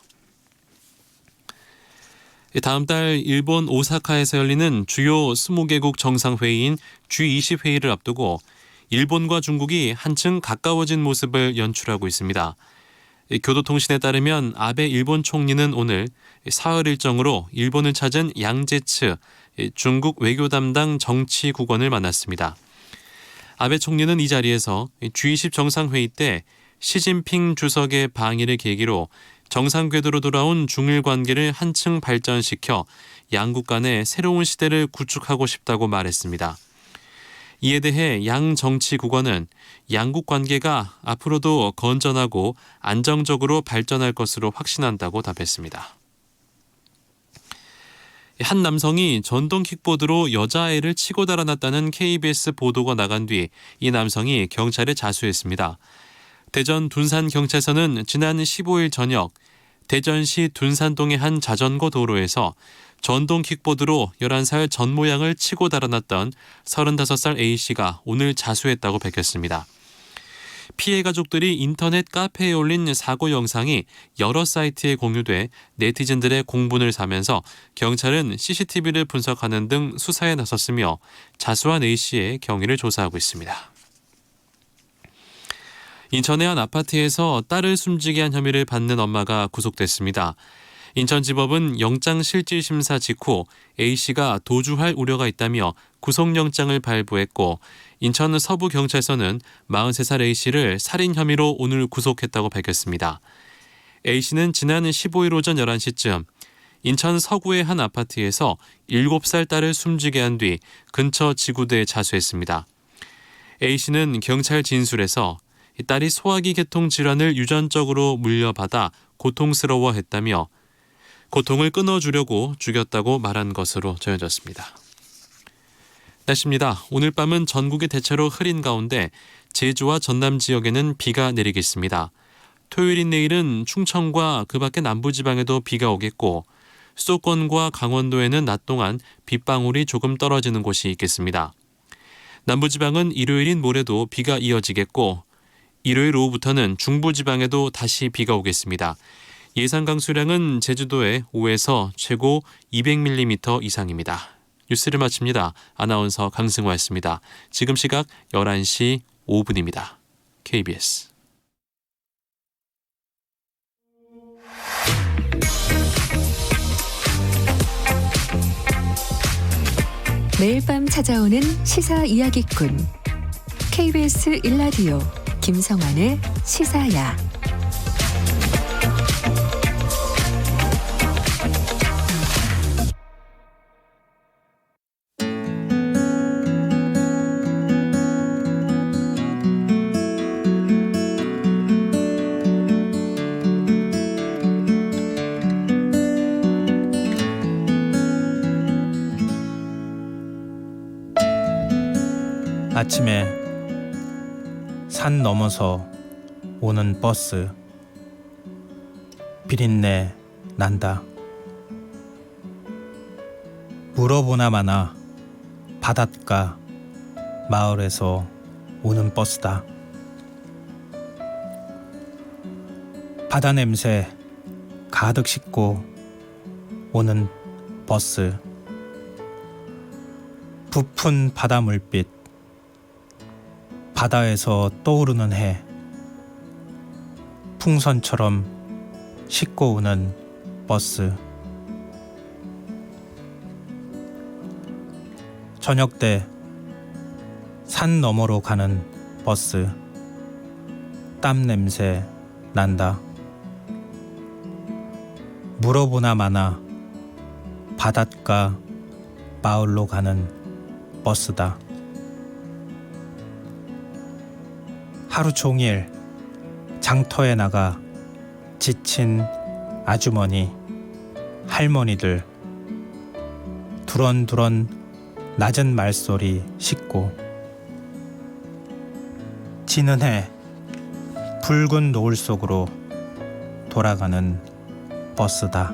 다음 달 일본 오사카에서 열리는 주요 20개국 정상회의인 G20 회의를 앞두고 일본과 중국이 한층 가까워진 모습을 연출하고 있습니다. 교도통신에 따르면 아베 일본 총리는 오늘 사흘 일정으로 일본을 찾은 양제츠 중국 외교 담당 정치국원을 만났습니다. 아베 총리는 이 자리에서 G20 정상회의 때 시진핑 주석의 방일을 계기로 정상 궤도로 돌아온 중일 관계를 한층 발전시켜 양국 간의 새로운 시대를 구축하고 싶다고 말했습니다. 이에 대해 양 정치국원은 양국 관계가 앞으로도 건전하고 안정적으로 발전할 것으로 확신한다고 답했습니다. 한 남성이 전동 킥보드로 여자아이를 치고 달아났다는 KBS 보도가 나간 뒤 이 남성이 경찰에 자수했습니다. 대전 둔산경찰서는 지난 15일 저녁 대전시 둔산동의 한 자전거 도로에서 전동 킥보드로 11살 전 모양을 치고 달아났던 35살 A씨가 오늘 자수했다고 밝혔습니다. 피해 가족들이 인터넷 카페에 올린 사고 영상이 여러 사이트에 공유돼 네티즌들의 공분을 사면서 경찰은 CCTV를 분석하는 등 수사에 나섰으며 자수한 A씨의 경위를 조사하고 있습니다. 인천의 한 아파트에서 딸을 숨지게 한 혐의를 받는 엄마가 구속됐습니다. 인천지법은 영장실질심사 직후 A씨가 도주할 우려가 있다며 구속영장을 발부했고 인천 서부경찰서는 43살 A씨를 살인 혐의로 오늘 구속했다고 밝혔습니다. A씨는 지난 15일 오전 11시쯤 인천 서구의 한 아파트에서 7살 딸을 숨지게 한 뒤 근처 지구대에 자수했습니다. A씨는 경찰 진술에서 딸이 소화기 계통 질환을 유전적으로 물려받아 고통스러워했다며 고통을 끊어주려고 죽였다고 말한 것으로 전해졌습니다. 날씨입니다. 오늘 밤은 전국이 대체로 흐린 가운데 제주와 전남 지역에는 비가 내리겠습니다. 토요일인 내일은 충청과 그 밖의 남부지방에도 비가 오겠고 수도권과 강원도에는 낮 동안 빗방울이 조금 떨어지는 곳이 있겠습니다. 남부지방은 일요일인 모레도 비가 이어지겠고 일요일 오후부터는 중부지방에도 다시 비가 오겠습니다. 예상 강수량은 제주도에 5에서 최고 200mm 이상입니다. 뉴스를 마칩니다. 아나운서 강승화였습니다. 지금 시각 11시 5분입니다. KBS 매일 밤 찾아오는 시사 이야기꾼 KBS 1라디오 김성환의 시사야. 아침에 산 넘어서 오는 버스 비린내 난다. 물어보나 마나 바닷가 마을에서 오는 버스다. 바다 냄새 가득 싣고 오는 버스. 부푼 바다 물빛, 바다에서 떠오르는 해, 풍선처럼 싣고 오는 버스. 저녁 때 산 너머로 가는 버스. 땀 냄새 난다. 물어보나 마나 바닷가 마을로 가는 버스다. 하루 종일 장터에 나가 지친 아주머니, 할머니들 두런두런 낮은 말소리 싣고 지는 해 붉은 노을 속으로 돌아가는 버스다.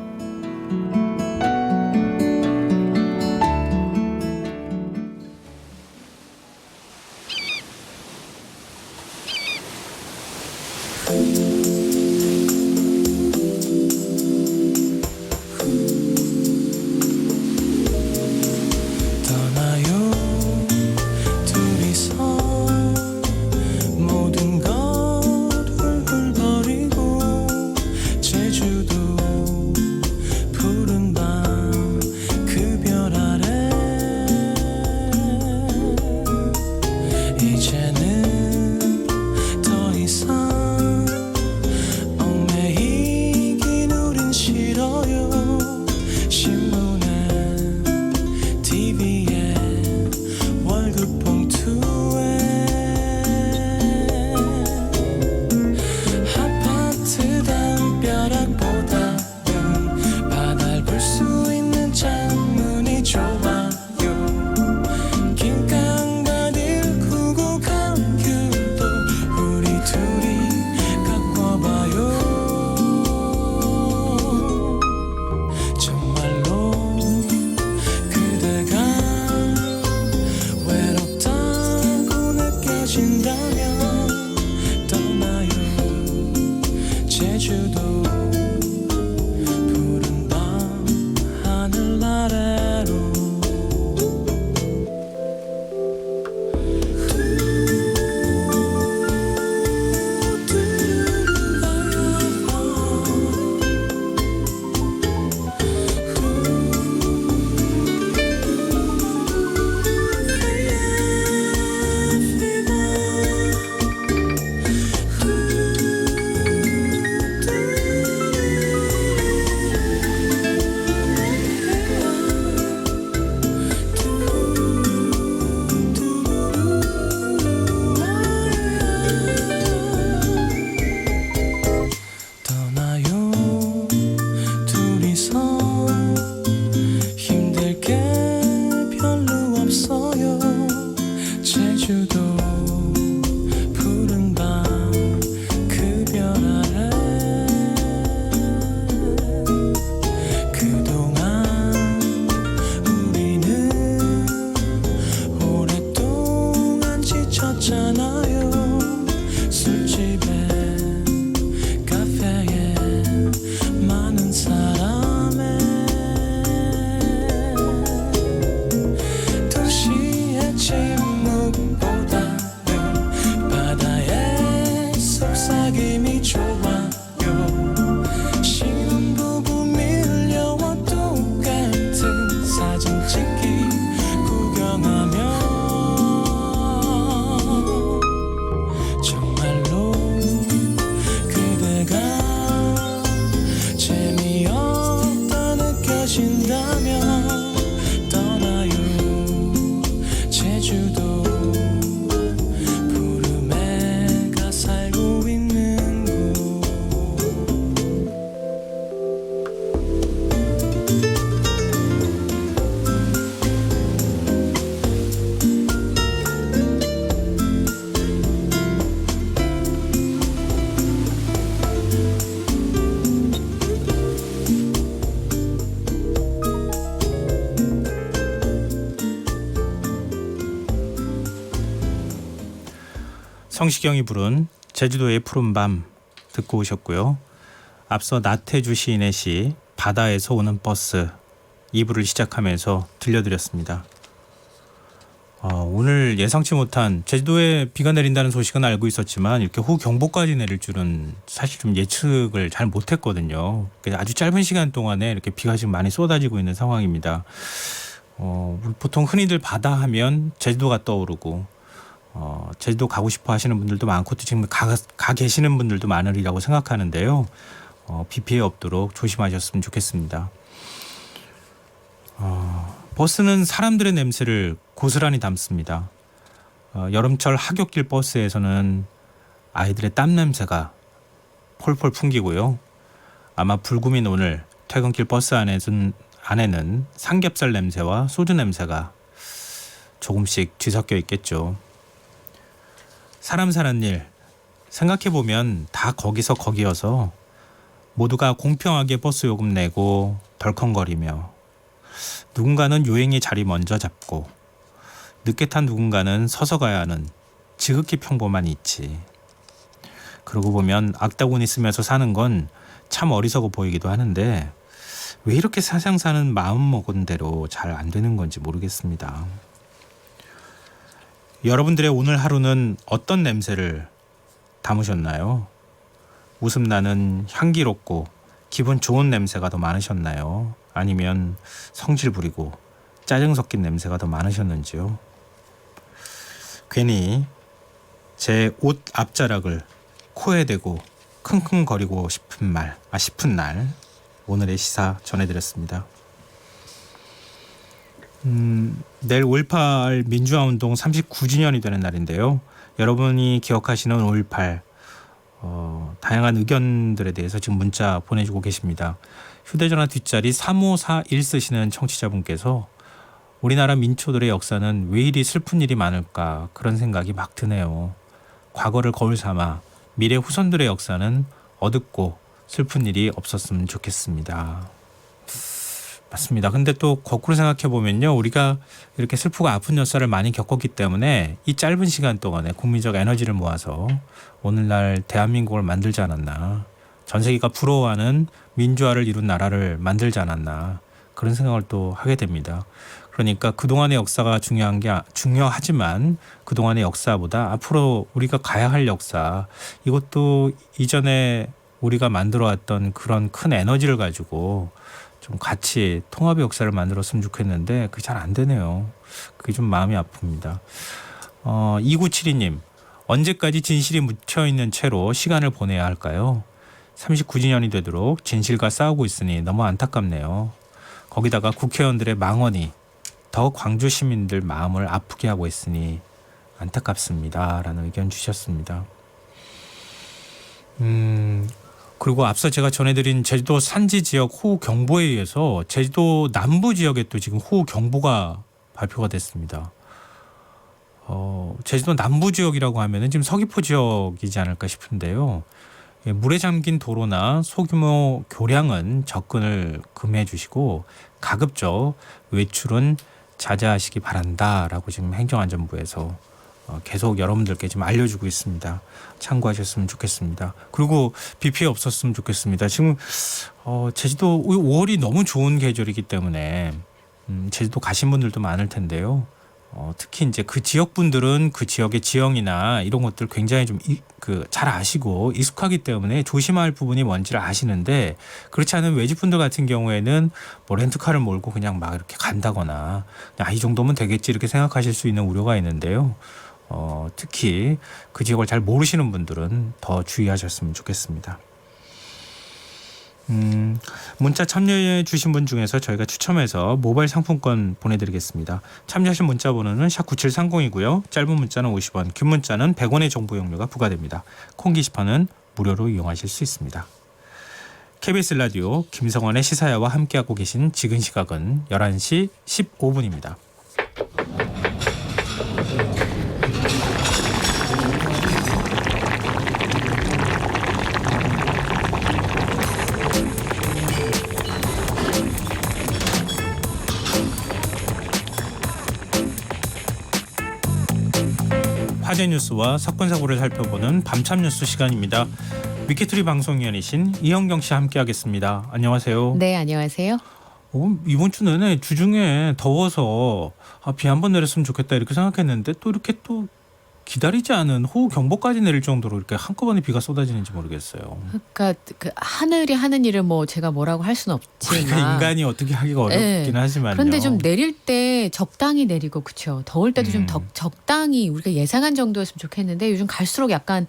술집에 카페에 많은 사람의 도시의 침묵보다는 바다의 속삭임이 좋아요. 신혼부부 밀려와 똑같은 사진 찍기 구경하며 정말로 그대가 재미없다 느껴진다면 떠나요. 제주도 푸르메가 살고 있는 곳. 성시경이 부른 제주도의 푸른밤 듣고 오셨고요. 앞서 나태주 시인의 시 바다에서 오는 버스 2부를 시작하면서 들려드렸습니다. 오늘 예상치 못한 제주도에 비가 내린다는 소식은 알고 있었지만 이렇게 호우경보까지 내릴 줄은 사실 좀 예측을 잘 못했거든요. 아주 짧은 시간 동안에 이렇게 비가 지금 많이 쏟아지고 있는 상황입니다. 보통 흔히들 바다 하면 제주도가 떠오르고 제주도 가고 싶어 하시는 분들도 많고 또 지금 가 계시는 분들도 많으리라고 생각하는데요. 비 피해 없도록 조심하셨으면 좋겠습니다. 버스는 사람들의 냄새를 고스란히 담습니다. 여름철 하굣길 버스에서는 아이들의 땀 냄새가 폴폴 풍기고요. 아마 불금인 오늘 퇴근길 버스 안에는 삼겹살 냄새와 소주 냄새가 조금씩 뒤섞여 있겠죠. 사람 사는 일 생각해보면 다 거기서 거기여서 모두가 공평하게 버스 요금 내고 덜컹거리며 누군가는 요행의 자리 먼저 잡고 늦게 탄 누군가는 서서 가야 하는 지극히 평범한 이치. 그러고 보면 악다구니 쓰면서 사는 건 참 어리석어 보이기도 하는데 왜 이렇게 세상 사는 마음먹은 대로 잘 안 되는 건지 모르겠습니다. 여러분들의 오늘 하루는 어떤 냄새를 담으셨나요? 웃음 나는 향기롭고 기분 좋은 냄새가 더 많으셨나요? 아니면 성질 부리고 짜증 섞인 냄새가 더 많으셨는지요? 괜히 제 옷 앞자락을 코에 대고 킁킁거리고 싶은 날 오늘의 시사 전해드렸습니다. 내일 5.18 민주화운동 39주년이 되는 날인데요. 여러분이 기억하시는 5.18 다양한 의견들에 대해서 지금 문자 보내주고 계십니다. 휴대전화 뒷자리 3541 쓰시는 청취자분께서 우리나라 민초들의 역사는 왜 이리 슬픈 일이 많을까 그런 생각이 막 드네요. 과거를 거울 삼아 미래 후손들의 역사는 어둡고 슬픈 일이 없었으면 좋겠습니다. 맞습니다. 근데 또 거꾸로 생각해 보면요. 우리가 이렇게 슬프고 아픈 역사를 많이 겪었기 때문에 이 짧은 시간 동안에 국민적 에너지를 모아서 오늘날 대한민국을 만들지 않았나. 전 세계가 부러워하는 민주화를 이룬 나라를 만들지 않았나. 그런 생각을 또 하게 됩니다. 그러니까 그동안의 역사가 중요하지만 그동안의 역사보다 앞으로 우리가 가야 할 역사, 이것도 이전에 우리가 만들어왔던 그런 큰 에너지를 가지고 좀 같이 통합의 역사를 만들었으면 좋겠는데 그게 잘 안 되네요. 그게 좀 마음이 아픕니다. 2972님, 언제까지 진실이 묻혀있는 채로 시간을 보내야 할까요? 39주년이 되도록 진실과 싸우고 있으니 너무 안타깝네요. 거기다가 국회의원들의 망언이 더 광주 시민들 마음을 아프게 하고 있으니 안타깝습니다. 라는 의견 주셨습니다. 그리고 앞서 제가 전해드린 제주도 산지 지역 호우경보에 의해서 제주도 남부 지역에 또 지금 호우경보가 발표가 됐습니다. 제주도 남부 지역이라고 하면은 지금 서귀포 지역이지 않을까 싶은데요. 물에 잠긴 도로나 소규모 교량은 접근을 금해 주시고 가급적 외출은 자제하시기 바란다라고 지금 행정안전부에서 계속 여러분들께 좀 알려주고 있습니다. 참고하셨으면 좋겠습니다. 그리고 비 피해 없었으면 좋겠습니다. 지금 제주도 5월이 너무 좋은 계절이기 때문에 제주도 가신 분들도 많을 텐데요. 특히 이제 그 지역 분들은 그 지역의 지형이나 이런 것들 굉장히 좀 잘 아시고 익숙하기 때문에 조심할 부분이 뭔지를 아시는데, 그렇지 않은 외지 분들 같은 경우에는 뭐 렌트카를 몰고 그냥 막 이렇게 간다거나 이 정도면 되겠지 이렇게 생각하실 수 있는 우려가 있는데요. 특히 그 지역을 잘 모르시는 분들은 더 주의하셨으면 좋겠습니다. 문자 참여해 주신 분 중에서 저희가 추첨해서 모바일 상품권 보내드리겠습니다. 참여하신 문자 번호는 샵 9730이고요. 짧은 문자는 50원, 긴 문자는 100원의 정보 용료가 부과됩니다. 콩 게시판은 무료로 이용하실 수 있습니다. KBS 라디오 김성환의 시사야와 함께하고 계신 지금 시각은 11시 15분입니다. 화제 뉴스와 사건 사고를 살펴보는 밤참 뉴스 시간입니다. 위키트리 방송위원이신 이현경 씨 함께하겠습니다. 안녕하세요. 네, 안녕하세요. 이번 주 내내 주중에 더워서 비 한 번 내렸으면 좋겠다 이렇게 생각했는데 또 이렇게 또 기다리지 않은 호우 경보까지 내릴 정도로 이렇게 한꺼번에 비가 쏟아지는지 모르겠어요. 그러니까 그 하늘이 하는 일을 뭐 제가 뭐라고 할 수는 없지만 그러니까 인간이 어떻게 하기가 어렵긴 하지만요. 그런데 좀 내릴 때 적당히 내리고 그렇죠. 더울 때도 좀 적당히 우리가 예상한 정도였으면 좋겠는데 요즘 갈수록 약간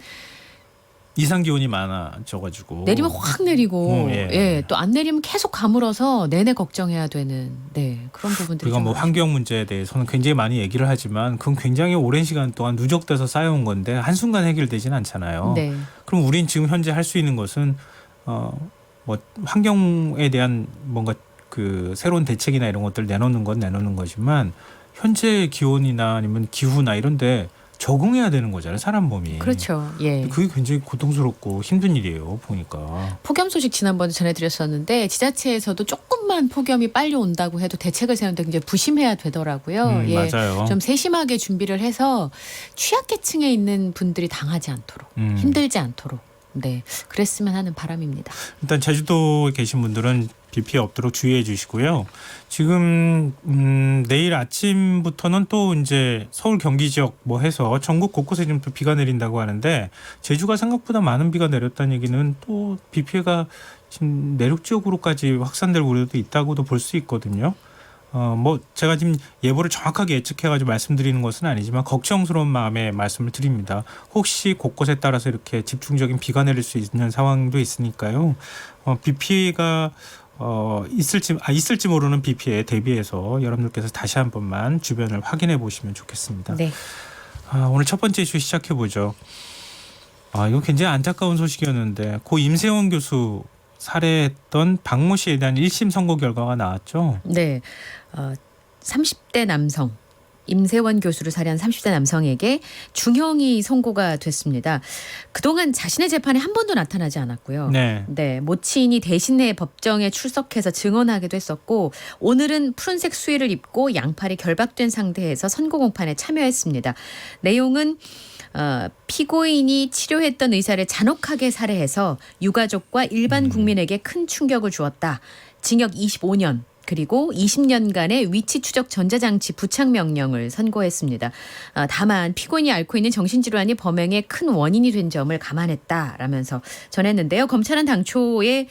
이상 기온이 많아져가지고 내리면 확 내리고 또 안 내리면 계속 가물어서 내내 걱정해야 되는 그런 부분들이. 우리가 뭐 환경 문제에 대해서는 굉장히 많이 얘기를 하지만 그건 굉장히 오랜 시간 동안 누적돼서 쌓여온 건데 한순간 해결되지는 않잖아요. 네. 그럼 우린 지금 현재 할 수 있는 것은 뭐 환경에 대한 뭔가 그 새로운 대책이나 이런 것들 내놓는 건 내놓는 거지만 현재 기온이나 아니면 기후나 이런데 적응해야 되는 거잖아요, 사람 몸이. 그렇죠. 예. 그게 굉장히 고통스럽고 힘든 일이에요, 보니까. 폭염 소식 지난번에 전해드렸었는데 지자체에서도 조금만 폭염이 빨리 온다고 해도 대책을 세우는데 굉장히 부심해야 되더라고요. 맞아요. 좀 세심하게 준비를 해서 취약계층에 있는 분들이 당하지 않도록 힘들지 않도록 그랬으면 하는 바람입니다. 일단 제주도에 계신 분들은 비 피해 없도록 주의해 주시고요. 지금 내일 아침부터는 또 이제 서울 경기 지역 뭐 해서 전국 곳곳에 좀 또 비가 내린다고 하는데 제주가 생각보다 많은 비가 내렸다는 얘기는 또 비 피해가 지금 내륙 지역으로까지 확산될 우려도 있다고도 볼 수 있거든요. 뭐 제가 지금 예보를 정확하게 예측해가지고 말씀드리는 것은 아니지만 걱정스러운 마음에 말씀을 드립니다. 혹시 곳곳에 따라서 이렇게 집중적인 비가 내릴 수 있는 상황도 있으니까요. 비 피해가 있을지 모르는 비 피해에 대비해서 여러분들께서 다시 한 번만 주변을 확인해 보시면 좋겠습니다. 네. 오늘 첫 번째 이슈 시작해 보죠. 이거 굉장히 안타까운 소식이었는데 고 임세원 교수 살해했던 박모 씨에 대한 1심 선고 결과가 나왔죠. 네. 30대 남성 임세원 교수를 살해한 30대 남성에게 중형이 선고가 됐습니다. 그동안 자신의 재판에 한 번도 나타나지 않았고요. 네, 모친이 대신해 법정에 출석해서 증언하기도 했었고 오늘은 푸른색 수의를 입고 양팔이 결박된 상태에서 선고 공판에 참여했습니다. 내용은 피고인이 치료했던 의사를 잔혹하게 살해해서 유가족과 일반 국민에게 큰 충격을 주었다. 징역 25년. 그리고 20년간의 위치 추적 전자장치 부착 명령을 선고했습니다. 다만 피고인이 앓고 있는 정신질환이 범행의 큰 원인이 된 점을 감안했다라면서 전했는데요. 검찰은 당초에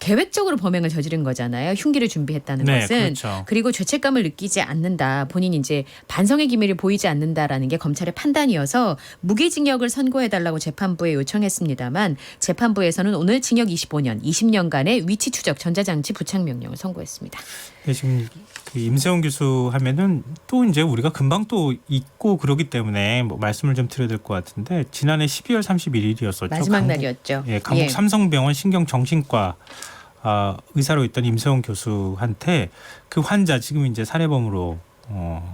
계획적으로 범행을 저지른 거잖아요. 흉기를 준비했다는 것은. 그렇죠. 그리고 죄책감을 느끼지 않는다. 본인이 이제 반성의 기미를 보이지 않는다라는 게 검찰의 판단이어서 무기징역을 선고해달라고 재판부에 요청했습니다만 재판부에서는 오늘 징역 25년, 20년간의 위치 추적 전자장치 부착 명령을 선고했습니다. 네, 지금 그 임세원 교수 하면은 또 이제 우리가 금방 또 잊고 그러기 때문에 뭐 말씀을 좀 드려야 될 것 같은데 지난해 12월 31일이었었죠. 마지막 날이었죠. 강북 삼성병원 신경정신과 의사로 있던 임세원 교수한테 그 환자 지금 이제 살해범으로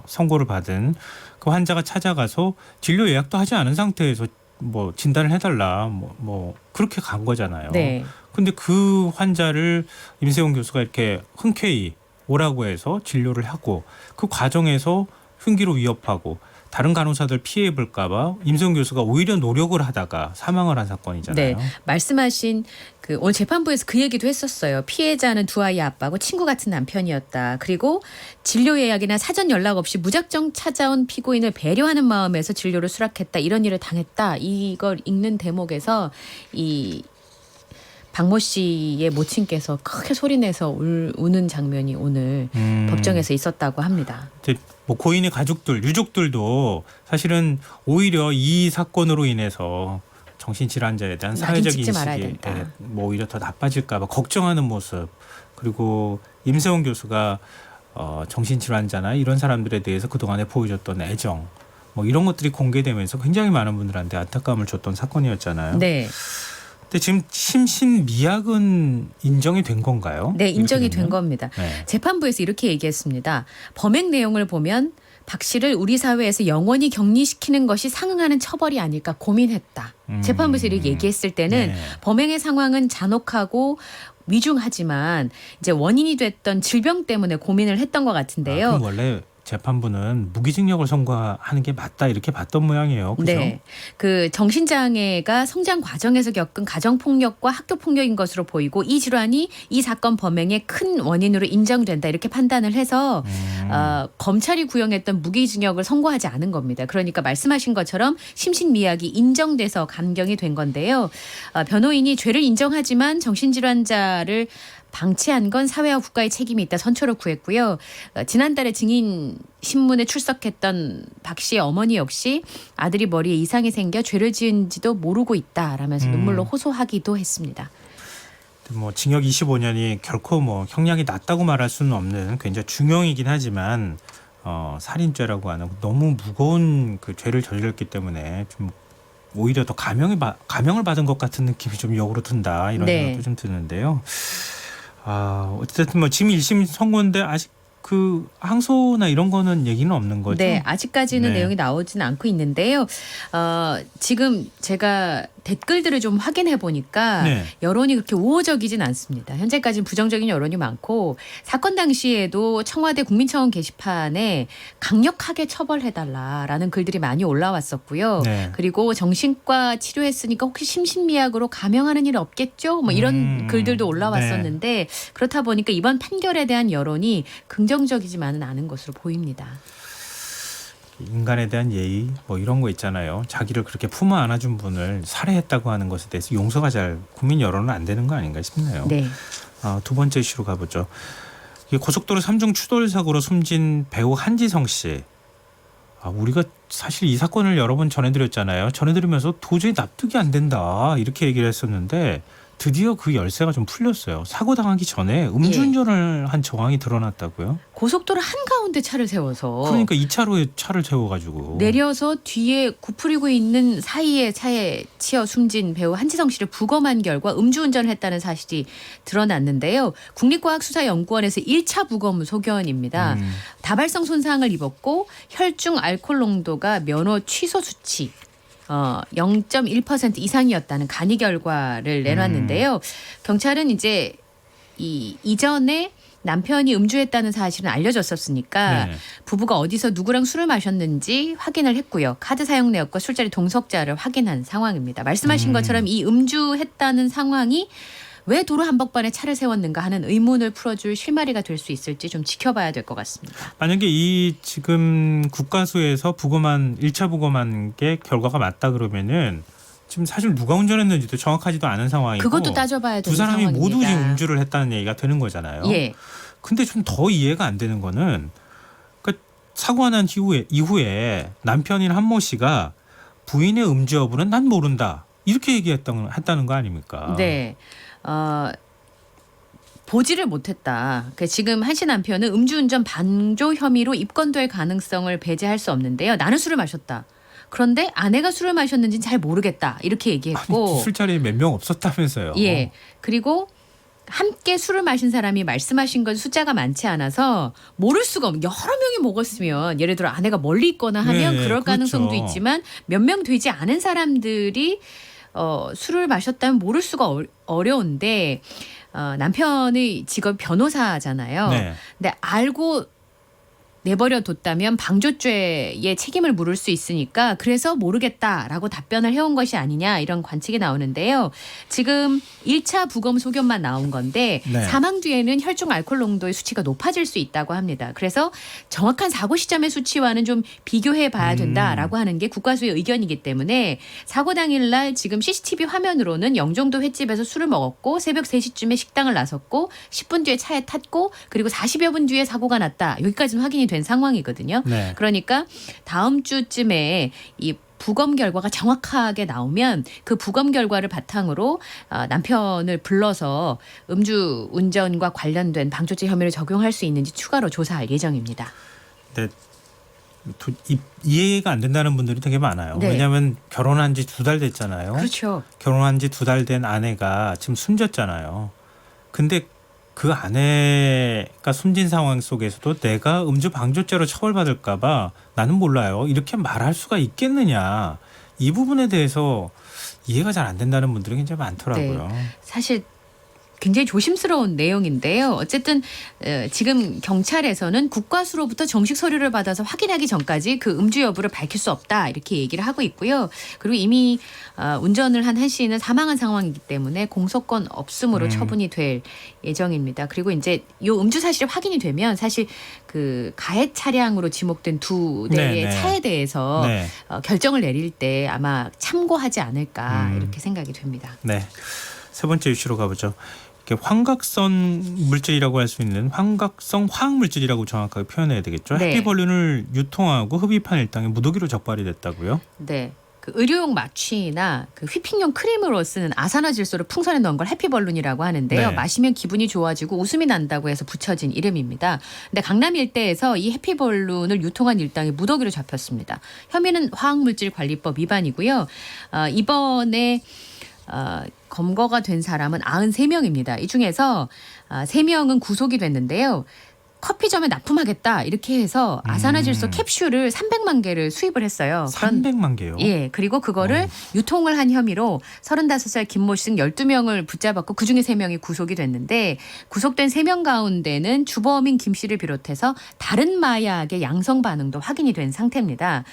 선고를 받은 그 환자가 찾아가서 진료 예약도 하지 않은 상태에서 뭐 진단을 해달라 뭐 그렇게 간 거잖아요. 네. 근데 그 환자를 임세원 교수가 이렇게 흔쾌히 오라고 해서 진료를 하고 그 과정에서 흉기로 위협하고 다른 간호사들 피해 입을까봐 임세훈 교수가 오히려 노력을 하다가 사망을 한 사건이잖아요. 네, 말씀하신 오늘 재판부에서 그 얘기도 했었어요. 피해자는 두 아이 아빠고 친구 같은 남편이었다. 그리고 진료 예약이나 사전 연락 없이 무작정 찾아온 피고인을 배려하는 마음에서 진료를 수락했다. 이런 일을 당했다. 이걸 읽는 대목에서 이 박모 씨의 모친께서 크게 소리내서 우는 장면이 오늘 법정에서 있었다고 합니다. 뭐 고인의 가족들, 유족들도 사실은 오히려 이 사건으로 인해서 정신질환자에 대한 사회적 인식이 뭐 오히려 더 나빠질까 봐 걱정하는 모습, 그리고 임세훈 교수가 정신질환자나 이런 사람들에 대해서 그동안에 보여줬던 애정, 뭐 이런 것들이 공개되면서 굉장히 많은 분들한테 안타까움을 줬던 사건이었잖아요. 네. 근데 지금 심신미약은 인정이 된 건가요? 네, 인정이 된 겁니다. 네. 재판부에서 이렇게 얘기했습니다. 범행 내용을 보면 박 씨를 우리 사회에서 영원히 격리시키는 것이 상응하는 처벌이 아닐까 고민했다. 재판부에서 이렇게 얘기했을 때는 범행의 상황은 잔혹하고 위중하지만 이제 원인이 됐던 질병 때문에 고민을 했던 것 같은데요. 그럼 원래 재판부는 무기징역을 선고하는 게 맞다 이렇게 봤던 모양이에요. 그렇죠? 네. 그 정신장애가 성장 과정에서 겪은 가정폭력과 학교폭력인 것으로 보이고 이 질환이 이 사건 범행의 큰 원인으로 인정된다 이렇게 판단을 해서 검찰이 구형했던 무기징역을 선고하지 않은 겁니다. 그러니까 말씀하신 것처럼 심신미약이 인정돼서 감경이 된 건데요. 변호인이 죄를 인정하지만 정신질환자를 방치한 건 사회와 국가의 책임이 있다 선처를 구했고요. 지난달에 증인 신문에 출석했던 박 씨의 어머니 역시 아들이 머리에 이상이 생겨 죄를 지은지도 모르고 있다라면서 눈물로 호소하기도 했습니다. 뭐 징역 25년이 결코 뭐 형량이 낮다고 말할 수는 없는 굉장히 중형이긴 하지만 살인죄라고 하는 너무 무거운 그 죄를 저질렀기 때문에 좀 오히려 더 감형을 받은 것 같은 느낌이 좀 역으로 든다 이런 생각도 좀 드는데요. 어쨌든 뭐 지금 1심 선고인데 아직 그 항소나 이런 거는 얘기는 없는 거죠? 네, 아직까지는 내용이 나오지는 않고 있는데요. 지금 제가 댓글들을 좀 확인해 보니까 여론이 그렇게 우호적이진 않습니다. 현재까지는 부정적인 여론이 많고 사건 당시에도 청와대 국민청원 게시판에 강력하게 처벌해달라라는 글들이 많이 올라왔었고요. 그리고 정신과 치료했으니까 혹시 심신미약으로 감형하는 일 없겠죠? 뭐 이런 글들도 올라왔었는데 그렇다 보니까 이번 판결에 대한 여론이 긍정적이지만은 않은 것으로 보입니다. 인간에 대한 예의 뭐 이런 거 있잖아요. 자기를 그렇게 품어 안아준 분을 살해했다고 하는 것에 대해서 용서가 잘 국민 여론은 안 되는 거 아닌가 싶네요. 네. 두 번째 이슈로 가보죠. 고속도로 3중 추돌 사고로 숨진 배우 한지성 씨. 우리가 사실 이 사건을 여러 번 전해드렸잖아요. 전해드리면서 도저히 납득이 안 된다 이렇게 얘기를 했었는데 드디어 그 열쇠가 좀 풀렸어요. 사고 당하기 전에 음주운전을 한 정황이 드러났다고요? 고속도로 한가운데 차를 세워서 그러니까 2차로에 차를 세워가지고 내려서 뒤에 구부리고 있는 사이에 차에 치여 숨진 배우 한지성 씨를 부검한 결과 음주운전을 했다는 사실이 드러났는데요. 국립과학수사연구원에서 1차 부검 소견입니다. 다발성 손상을 입었고 혈중 알코올 농도가 면허 취소 수치 0.1% 이상이었다는 간이 결과를 내놨는데요. 경찰은 이제 이전에 남편이 음주했다는 사실은 알려졌었으니까 부부가 어디서 누구랑 술을 마셨는지 확인을 했고요. 카드 사용 내역과 술자리 동석자를 확인한 상황입니다. 말씀하신 것처럼 이 음주했다는 상황이 왜 도로 한복판에 차를 세웠는가 하는 의문을 풀어줄 실마리가 될 수 있을지 좀 지켜봐야 될 것 같습니다. 만약에 이 지금 국가수에서 1차 부검한 게 결과가 맞다 그러면은 지금 사실 누가 운전했는지도 정확하지도 않은 상황이고 그것도 따져봐야 되는 두 사람이 상황입니다. 모두 지금 음주를 했다는 얘기가 되는 거잖아요. 근데 좀 더 이해가 안 되는 거는 그러니까 사고가 난 이후에 남편인 한모 씨가 부인의 음주 여부는 난 모른다 이렇게 했다는 거 아닙니까? 네. 보지를 못했다. 지금 한 씨 남편은 음주운전 반조 혐의로 입건될 가능성을 배제할 수 없는데요. 나는 술을 마셨다. 그런데 아내가 술을 마셨는지는 잘 모르겠다. 이렇게 얘기했고. 술자리에 몇 명 없었다면서요. 예. 그리고 함께 술을 마신 사람이 말씀하신 건 숫자가 많지 않아서 모를 수가 없는 여러 명이 먹었으면 예를 들어 아내가 멀리 있거나 하면 그럴 가능성도 있지만 몇 명 되지 않은 사람들이 술을 마셨다면 모를 수가 어려운데 남편의 직업 변호사잖아요. 근데 알고 내버려 뒀다면 방조죄의 책임을 물을 수 있으니까 그래서 모르겠다라고 답변을 해온 것이 아니냐 이런 관측이 나오는데요. 지금 1차 부검 소견만 나온 건데 네. 사망 뒤에는 혈중 알코올 농도의 수치가 높아질 수 있다고 합니다. 그래서 정확한 사고 시점의 수치와는 좀 비교해 봐야 된다라고 하는 게 국과수의 의견이기 때문에 사고 당일날 지금 CCTV 화면으로는 영종도 횟집에서 술을 먹었고 새벽 3시쯤에 식당을 나섰고 10분 뒤에 차에 탔고 그리고 40여 분 뒤에 사고가 났다. 여기까지는 확인이 된 상황이거든요. 네. 그러니까 다음 주쯤에 이 부검 결과가 정확하게 나오면 그 부검 결과를 바탕으로 남편을 불러서 음주 운전과 관련된 방조죄 혐의를 적용할 수 있는지 추가로 조사할 예정입니다. 네. 이해가 안 된다는 분들이 되게 많아요. 네. 왜냐하면 결혼한 지 2달 됐잖아요. 그렇죠. 결혼한 지 2달 된 아내가 지금 숨졌잖아요. 근데 그 아내가 숨진 상황 속에서도 내가 음주 방조죄로 처벌받을까 봐 나는 몰라요. 이렇게 말할 수가 있겠느냐. 이 부분에 대해서 이해가 잘 안 된다는 분들이 굉장히 많더라고요. 네. 사실 굉장히 조심스러운 내용인데요. 어쨌든 지금 경찰에서는 국과수로부터 정식 서류를 받아서 확인하기 전까지 그 음주 여부를 밝힐 수 없다 이렇게 얘기를 하고 있고요. 그리고 이미 운전을 한 한 씨는 사망한 상황이기 때문에 공소권 없음으로 처분이 될 예정입니다. 그리고 이제 이 음주 사실이 확인이 되면 사실 그 가해 차량으로 지목된 2대의 차에 대해서 네. 결정을 내릴 때 아마 참고하지 않을까 이렇게 생각이 됩니다. 네. 세 번째 이슈로 가보죠. 환각성 물질이라고 할 수 있는 환각성 화학 물질이라고 정확하게 표현해야 되겠죠. 네. 해피벌룬을 유통하고 흡입한 일당이 무더기로 적발이 됐다고요? 네. 그 의료용 마취나 그 휘핑용 크림으로 쓰는 아산화질소를 풍선에 넣은 걸 해피벌룬이라고 하는데요. 네. 마시면 기분이 좋아지고 웃음이 난다고 해서 붙여진 이름입니다. 근데 강남 일대에서 이 해피벌룬을 유통한 일당이 무더기로 잡혔습니다. 혐의는 화학물질관리법 위반이고요. 이번에 검거가 된 사람은 93명입니다. 이 중에서 3명은 구속이 됐는데요. 커피점에 납품하겠다 이렇게 해서 아산화질소 캡슐을 300만 개를 수입을 했어요. 300만 개요? 예. 그리고 그거를 유통을 한 혐의로 35살 김모 씨 등 12명을 붙잡았고 그중에 3명이 구속이 됐는데 구속된 3명 가운데는 주범인 김 씨를 비롯해서 다른 마약의 양성 반응도 확인이 된 상태입니다.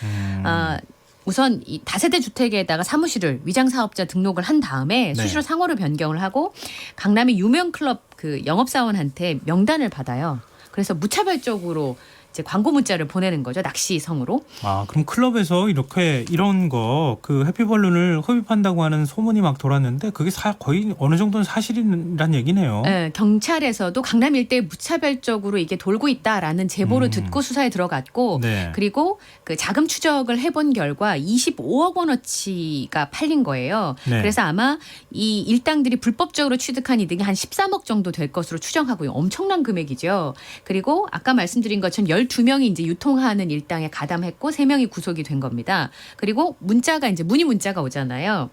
우선 이 다세대 주택에다가 사무실을 위장 사업자 등록을 한 다음에 수시로 상호를 변경을 하고 강남의 유명 클럽 그 영업사원한테 명단을 받아요. 그래서 무차별적으로 이제 광고 문자를 보내는 거죠. 낚시성으로. 아, 그럼 클럽에서 이런 거 그 해피벌룬을 흡입한다고 하는 소문이 막 돌았는데 그게 거의 어느 정도는 사실이란 얘기네요. 네, 경찰에서도 강남 일대에 무차별적으로 이게 돌고 있다라는 제보를 듣고 수사에 들어갔고 네. 그리고 그 자금 추적을 해본 결과 25억 원어치가 팔린 거예요. 네. 그래서 아마 이 일당들이 불법적으로 취득한 이득이 한 13억 정도 될 것으로 추정하고요. 엄청난 금액이죠. 그리고 아까 말씀드린 것처럼 12명이 이제 유통하는 일당에 가담했고 3명이 구속이 된 겁니다. 그리고 문자가 이제 문의 문자가 오잖아요.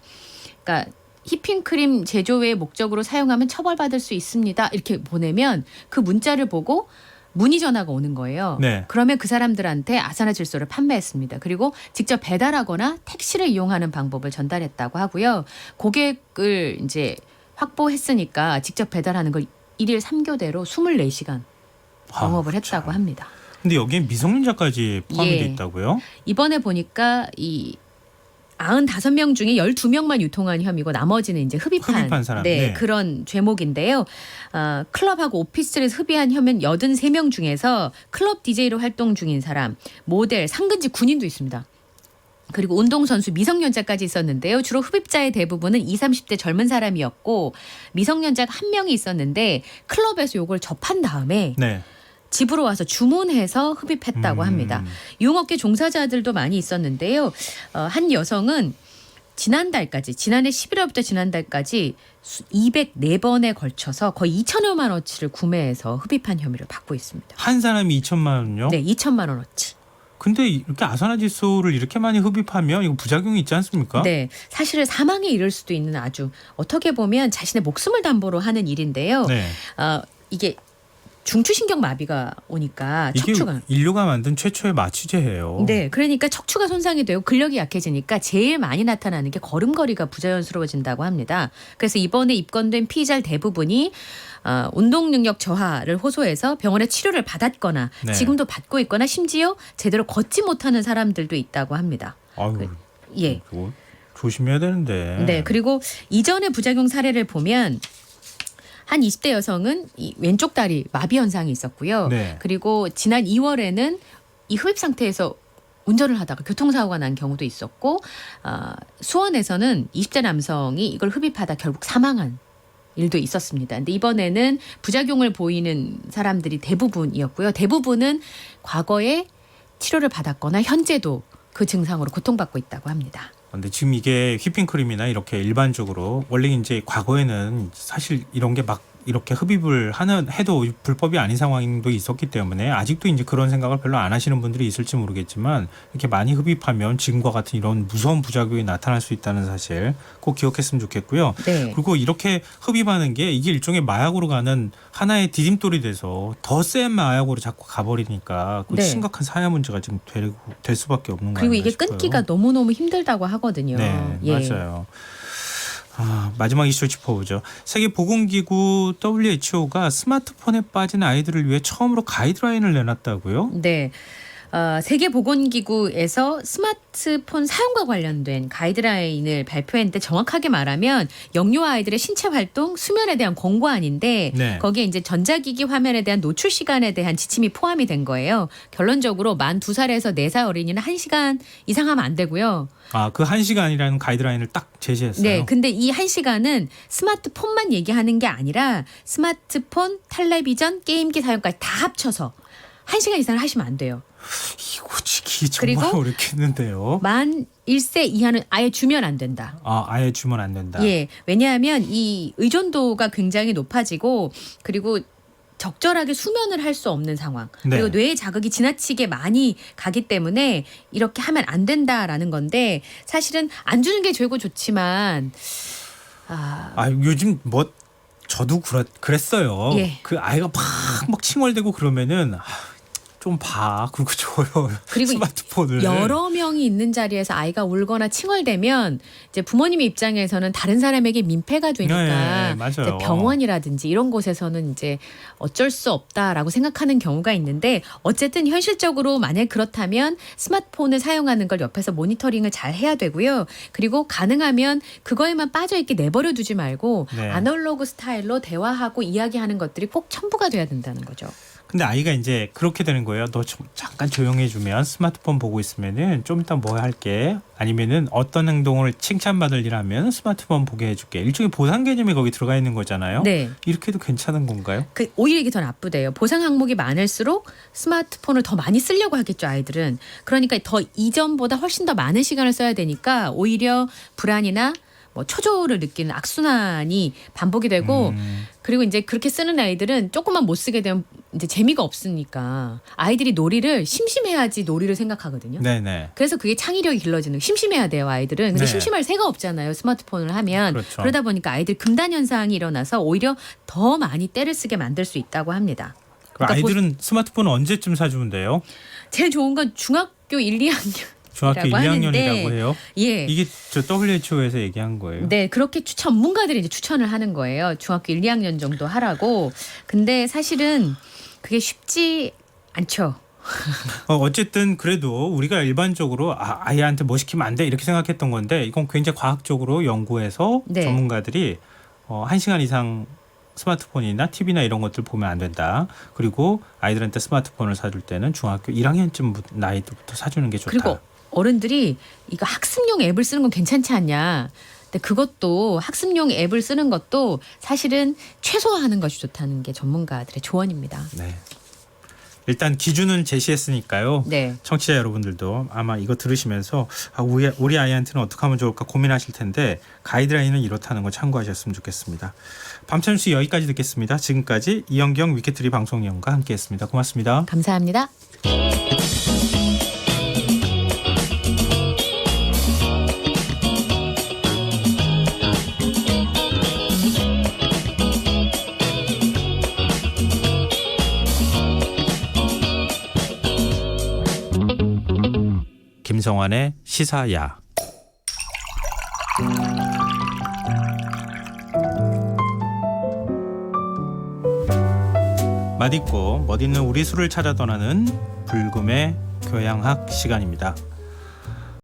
그러니까 휘핑크림 제조의 목적으로 사용하면 처벌받을 수 있습니다. 이렇게 보내면 그 문자를 보고 문의 전화가 오는 거예요. 네. 그러면 그 사람들한테 아산화질소를 판매했습니다. 그리고 직접 배달하거나 택시를 이용하는 방법을 전달했다고 하고요. 고객을 이제 확보했으니까 직접 배달하는 걸 1일 3교대로 24시간 영업을 했다고 합니다. 근데 여기에 미성년자까지 포함이 돼 있다고요? 이번에 보니까 이 95명 중에 12명만 유통한 혐의고 나머지는 이제 흡입한 사람. 네, 그런 죄목인데요. 클럽하고 오피스텔에서 흡입한 혐의는 83명 중에서 클럽 DJ로 활동 중인 사람, 모델, 상근직 군인도 있습니다. 그리고 운동선수 미성년자까지 있었는데요. 주로 흡입자의 대부분은 20, 30대 젊은 사람이었고 미성년자가 1명이 있었는데 클럽에서 이걸 접한 다음에 집으로 와서 주문해서 흡입했다고 합니다. 유흥업계 종사자들도 많이 있었는데요. 한 여성은 지난해 11월부터 지난달까지 204번에 걸쳐서 거의 2천여만 원어치를 구매해서 흡입한 혐의를 받고 있습니다. 한 사람이 2천만 원요? 네, 2천만 원어치. 근데 이렇게 아산화질소를 이렇게 많이 흡입하면 이거 부작용이 있지 않습니까? 네, 사실은 사망에 이를 수도 있는 아주 어떻게 보면 자신의 목숨을 담보로 하는 일인데요. 이게 중추신경 마비가 오니까 척추가 이게 인류가 만든 최초의 마취제예요. 네, 그러니까 척추가 손상이 되고 근력이 약해지니까 제일 많이 나타나는 게 걸음걸이가 부자연스러워진다고 합니다. 그래서 이번에 입건된 피의자들 대부분이 운동 능력 저하를 호소해서 병원에 치료를 받았거나 네. 지금도 받고 있거나 심지어 제대로 걷지 못하는 사람들도 있다고 합니다. 아유, 예. 조심해야 되는데. 네, 그리고 이전의 부작용 사례를 보면 한 20대 여성은 이 왼쪽 다리 마비 현상이 있었고요. 네. 그리고 지난 2월에는 이 흡입 상태에서 운전을 하다가 교통사고가 난 경우도 있었고 수원에서는 20대 남성이 이걸 흡입하다 결국 사망한 일도 있었습니다. 근데 이번에는 부작용을 보이는 사람들이 대부분이었고요. 대부분은 과거에 치료를 받았거나 현재도 그 증상으로 고통받고 있다고 합니다. 근데 지금 이게 휘핑크림이나 이렇게 일반적으로 원래 이제 과거에는 사실 이런 게 막 이렇게 흡입을 해도 불법이 아닌 상황도 있었기 때문에 아직도 이제 그런 생각을 별로 안 하시는 분들이 있을지 모르겠지만 이렇게 많이 흡입하면 지금과 같은 이런 무서운 부작용이 나타날 수 있다는 사실 꼭 기억했으면 좋겠고요. 네. 그리고 이렇게 흡입하는 게 이게 일종의 마약으로 가는 하나의 디딤돌이 돼서 더 센 마약으로 자꾸 가버리니까 그 네. 심각한 사회 문제가 지금 될 수밖에 없는 거예요. 그리고 이게 끊기가 너무너무 힘들다고 하거든요. 네, 예. 맞아요. 마지막 이슈 짚어보죠. 세계보건기구 WHO가 스마트폰에 빠진 아이들을 위해 처음으로 가이드라인을 내놨다고요? 네. 세계보건기구에서 스마트폰 사용과 관련된 가이드라인을 발표했는데 정확하게 말하면 영유아 아이들의 신체 활동, 수면에 대한 권고안인데 네. 거기에 이제 전자기기 화면에 대한 노출 시간에 대한 지침이 포함이 된 거예요. 결론적으로 만 2살에서 4살 어린이는 1시간 이상 하면 안 되고요. 그 1시간이라는 가이드라인을 딱 제시했어요. 네, 근데 이 1시간은 스마트폰만 얘기하는 게 아니라 스마트폰, 텔레비전, 게임기 사용까지 다 합쳐서 1시간 이상을 하시면 안 돼요. 이거 지키 정말 그리고 어렵겠는데요. 만 1세 이하는 아예 주면 안 된다. 아예 주면 안 된다. 예, 왜냐하면 이 의존도가 굉장히 높아지고 그리고 적절하게 수면을 할 수 없는 상황. 네. 그리고 뇌의 자극이 지나치게 많이 가기 때문에 이렇게 하면 안 된다라는 건데 사실은 안 주는 게 최고 좋지만 요즘 저도 그랬어요. 예. 그 아이가 막 칭얼대고 그러면은 좀 봐. 그리고 줘요. 그리고 스마트폰을. 여러 명이 있는 자리에서 아이가 울거나 칭얼대면 이제 부모님의 입장에서는 다른 사람에게 민폐가 되니까 네, 맞아요. 이제 병원이라든지 이런 곳에서는 이제 어쩔 수 없다라고 생각하는 경우가 있는데 어쨌든 현실적으로 만약 그렇다면 스마트폰을 사용하는 걸 옆에서 모니터링을 잘 해야 되고요. 그리고 가능하면 그거에만 빠져 있게 내버려 두지 말고 네. 아날로그 스타일로 대화하고 이야기하는 것들이 꼭 첨부가 돼야 된다는 거죠. 근데 아이가 이제 그렇게 되는 거예요. 너 잠깐 조용해주면 스마트폰 보고 있으면은 좀 이따 뭐 할게. 아니면은 어떤 행동을 칭찬받을 일 하면 스마트폰 보게 해줄게. 일종의 보상 개념이 거기 들어가 있는 거잖아요. 네. 이렇게 해도 괜찮은 건가요? 오히려 이게 더 나쁘대요. 보상 항목이 많을수록 스마트폰을 더 많이 쓰려고 하겠죠, 아이들은. 그러니까 더 이전보다 훨씬 더 많은 시간을 써야 되니까 오히려 불안이나 초조를 느끼는 악순환이 반복이 되고 그리고 이제 그렇게 쓰는 아이들은 조금만 못 쓰게 되면 이제 재미가 없으니까 아이들이 놀이를 심심해야지 놀이를 생각하거든요. 네네. 그래서 그게 창의력이 길러지는 심심해야 돼요, 아이들은. 근데 네. 심심할 새가 없잖아요, 스마트폰을 하면. 그렇죠. 그러다 보니까 아이들 금단 현상이 일어나서 오히려 더 많이 때를 쓰게 만들 수 있다고 합니다. 그러니까 아이들은 스마트폰은 언제쯤 사주면 돼요? 제일 좋은 건 중학교 1, 2학년. 중학교 1, 2학년이라고 해요? 예. 이게 저 WHO에서 얘기한 거예요. 네, 그렇게 전문가들이 이제 추천을 하는 거예요. 중학교 1, 2학년 정도 하라고. 근데 사실은 그게 쉽지 않죠. 어쨌든 그래도 우리가 일반적으로 아이한테 뭐 시키면 안 돼 이렇게 생각했던 건데 이건 굉장히 과학적으로 연구해서 네. 전문가들이 1시간 이상 스마트폰이나 TV나 이런 것들 보면 안 된다. 그리고 아이들한테 스마트폰을 사줄 때는 중학교 1학년쯤 나이 때부터 사주는 게 좋다. 그리고 어른들이 이거 학습용 앱을 쓰는 건 괜찮지 않냐. 근데 그것도 학습용 앱을 쓰는 것도 사실은 최소화하는 것이 좋다는 게 전문가들의 조언입니다. 네. 일단 기준은 제시했으니까요. 네. 청취자 여러분들도 아마 이거 들으시면서 우리 아이한테는 어떻게 하면 좋을까 고민하실 텐데 가이드라인은 이렇다는 거 참고하셨으면 좋겠습니다. 밤참시 여기까지 듣겠습니다. 지금까지 이영경 위키트리 방송위원과 함께했습니다. 고맙습니다. 감사합니다. 김성환의 시사야. 맛있고 멋있는 우리 술을 찾아 떠나는 불금의 교양학 시간입니다.